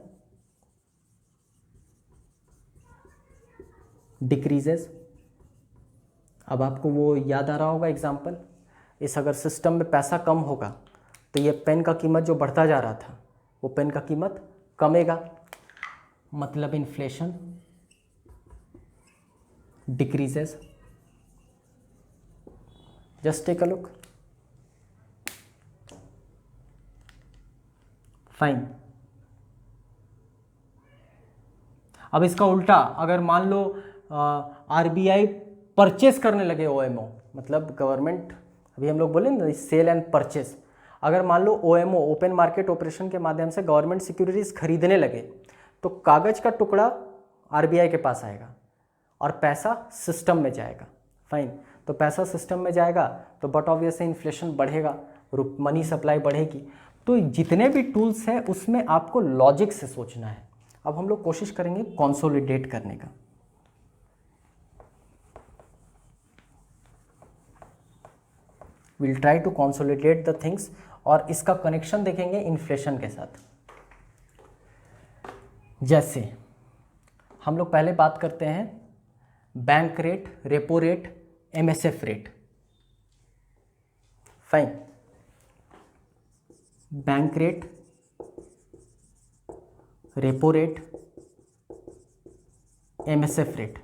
A: डिक्रीजेज। अब आपको वो याद आ रहा होगा एग्जाम्पल, इस अगर सिस्टम में पैसा कम होगा तो ये पेन का कीमत जो बढ़ता जा रहा था, वो पेन का कीमत कमेगा, मतलब inflation decreases. Just take a look. Fine, अब इसका उल्टा, अगर मान लो आरबीआई परचेस करने लगे ओएमओ, मतलब गवर्नमेंट, अभी हम लोग बोले ना सेल एंड परचेस, अगर मान लो ओएमओ ओपन मार्केट ऑपरेशन के माध्यम से गवर्नमेंट सिक्योरिटीज खरीदने लगे, तो कागज का टुकड़ा आरबीआई के पास आएगा और पैसा सिस्टम में जाएगा। फाइन, तो पैसा सिस्टम में जाएगा तो बट ऑब्वियसली इन्फ्लेशन बढ़ेगा, मनी सप्लाई बढ़ेगी। तो जितने भी टूल्स हैं उसमें आपको लॉजिक से सोचना है। अब हम लोग कोशिश करेंगे कंसोलिडेट करने का। Will try to consolidate the things, और इसका कनेक्शन देखेंगे इन्फ्लेशन के साथ। जैसे हम लोग पहले बात करते हैं bank rate, repo rate, MSF rate. Fine, bank rate, repo rate, MSF rate.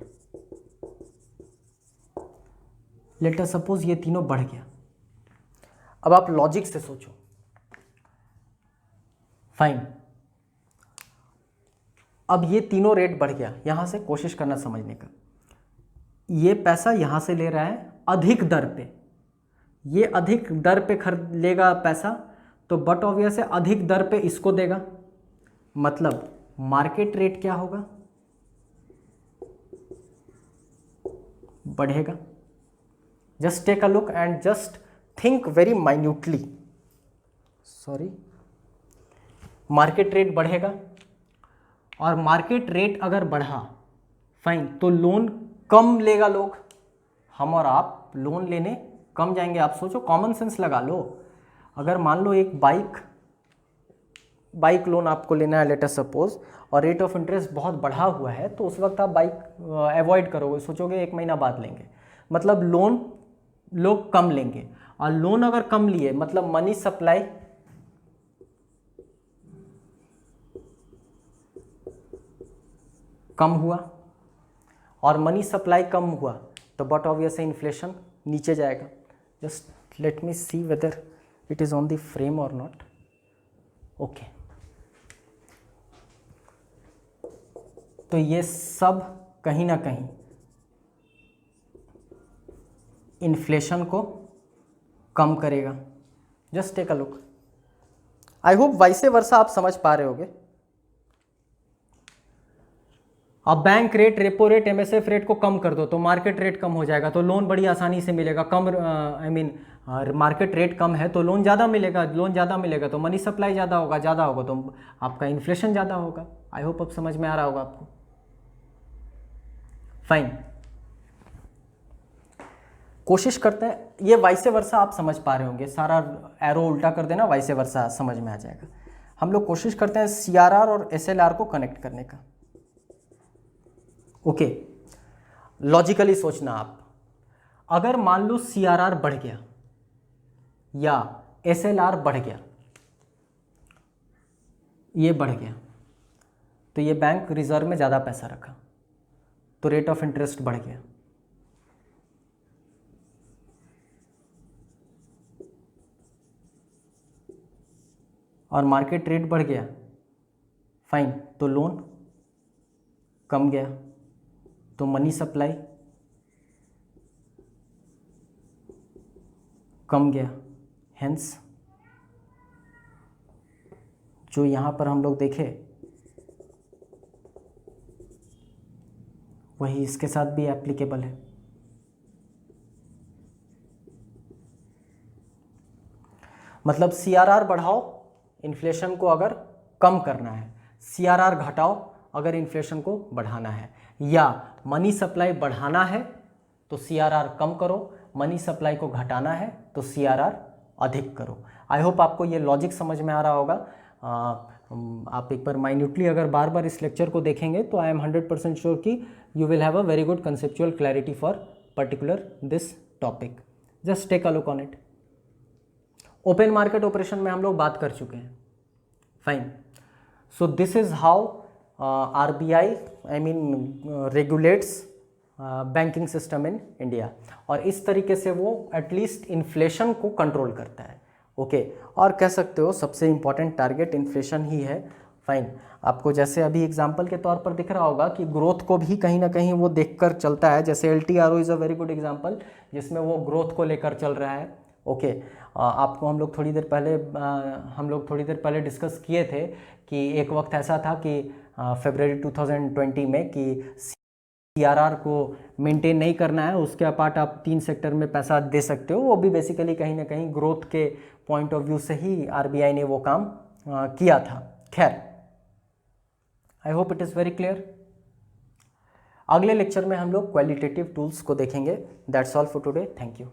A: Late us suppose ये तीनों बढ़ गया। अब आप लॉजिक से सोचो। फाइन, अब ये तीनों रेट बढ़ गया, यहां से कोशिश करना समझने का। ये पैसा यहां से ले रहा है अधिक दर पे, ये अधिक दर पे खरीद लेगा पैसा, तो बट ऑब्वियस है अधिक दर पे इसको देगा, मतलब मार्केट रेट क्या होगा? बढ़ेगा। Just take a look and just think very minutely. Sorry, market rate बढ़ेगा, और मार्केट रेट अगर बढ़ा, फाइन, तो लोन कम लेगा लोग, हम और आप लोन लेने कम जाएंगे। आप सोचो, कॉमन सेंस लगा लो। अगर मान लो एक बाइक लोन आपको लेना है, लेट अस सपोज, और रेट ऑफ इंटरेस्ट बहुत बढ़ा हुआ है, तो उस वक्त आप बाइक अवॉइड करोगे, सोचोगे 1 महीना बाद लेंगे, मतलब लोन लोग कम लेंगे। और लोन अगर कम लिए मतलब मनी सप्लाई कम हुआ, और मनी सप्लाई कम हुआ तो बट ऑब्वियसली इन्फ्लेशन नीचे जाएगा। Just let me see whether it is on the frame और नॉट। ओके, तो ये सब कहीं ना कहीं इन्फ्लेशन को कम करेगा। Just take a look. I hope vice versa आप समझ पा रहे होगे। अब bank rate, repo rate, MSF rate को कम कर दो तो मार्केट रेट कम हो जाएगा, तो लोन बड़ी आसानी से मिलेगा। कम मार्केट रेट कम है तो लोन ज़्यादा मिलेगा, लोन ज़्यादा मिलेगा तो मनी सप्लाई ज़्यादा होगा, तो आपका इन्फ्लेशन ज़्यादा होगा। आई होप अब समझ में आ रहा होगा आपको। फाइन, कोशिश करते हैं, ये वाइसे वर्सा आप समझ पा रहे होंगे, सारा एरो उल्टा कर देना, वाइसे वर्सा समझ में आ जाएगा। हम लोग कोशिश करते हैं सीआरआर और एसएलआर को कनेक्ट करने का। ओके, लॉजिकली सोचना आप। अगर मान लो सीआरआर बढ़ गया या एसएलआर बढ़ गया, ये बढ़ गया, तो ये बैंक रिजर्व में ज़्यादा पैसा रखा तो रेट ऑफ इंटरेस्ट बढ़ गया। और मार्केट रेट बढ़ गया, फाइन, तो लोन कम गया, तो मनी सप्लाई कम गया। हेंस जो यहाँ पर हम लोग देखे वही इसके साथ भी एप्लीकेबल है। मतलब CRR बढ़ाओ इन्फ्लेशन को अगर कम करना है, CRR घटाओ अगर इन्फ्लेशन को बढ़ाना है, या मनी सप्लाई बढ़ाना है तो CRR कम करो, मनी सप्लाई को घटाना है तो CRR अधिक करो। आई होप आपको ये लॉजिक समझ में आ रहा होगा। आप एक बार माइन्यूटली अगर बार बार इस लेक्चर को देखेंगे तो आई एम 100% श्योर कि you will have a very good conceptual clarity for particular this topic. Just take a look on it. Open market operation में हम लोग बात कर चुके हैं, fine. So this is how RBI I mean regulates banking system in India, और इस तरीके से वो एटलीस्ट इन्फ्लेशन को कंट्रोल करता है। ओके और कह सकते हो सबसे इम्पॉर्टेंट टारगेट इन्फ्लेशन ही है, फाइन। आपको जैसे अभी एग्जांपल के तौर पर दिख रहा होगा कि ग्रोथ को भी कहीं ना कहीं वो देखकर चलता है, जैसे LTRO is a very good example जिसमें वो ग्रोथ को लेकर चल रहा है। ओके आपको हम लोग थोड़ी देर पहले डिस्कस किए थे कि एक वक्त ऐसा था कि फरवरी 2020 में कि CRR को मेंटेन नहीं करना है, उसके अपार्ट आप 3 सेक्टर में पैसा दे सकते हो, वो भी बेसिकली कहीं ना कहीं ग्रोथ के पॉइंट ऑफ व्यू से ही RBI ने वो काम किया था। खैर आई hope it is very clear. अगले लेक्चर में हम लोग क्वालिटेटिव टूल्स को देखेंगे। That's all for today, thank you.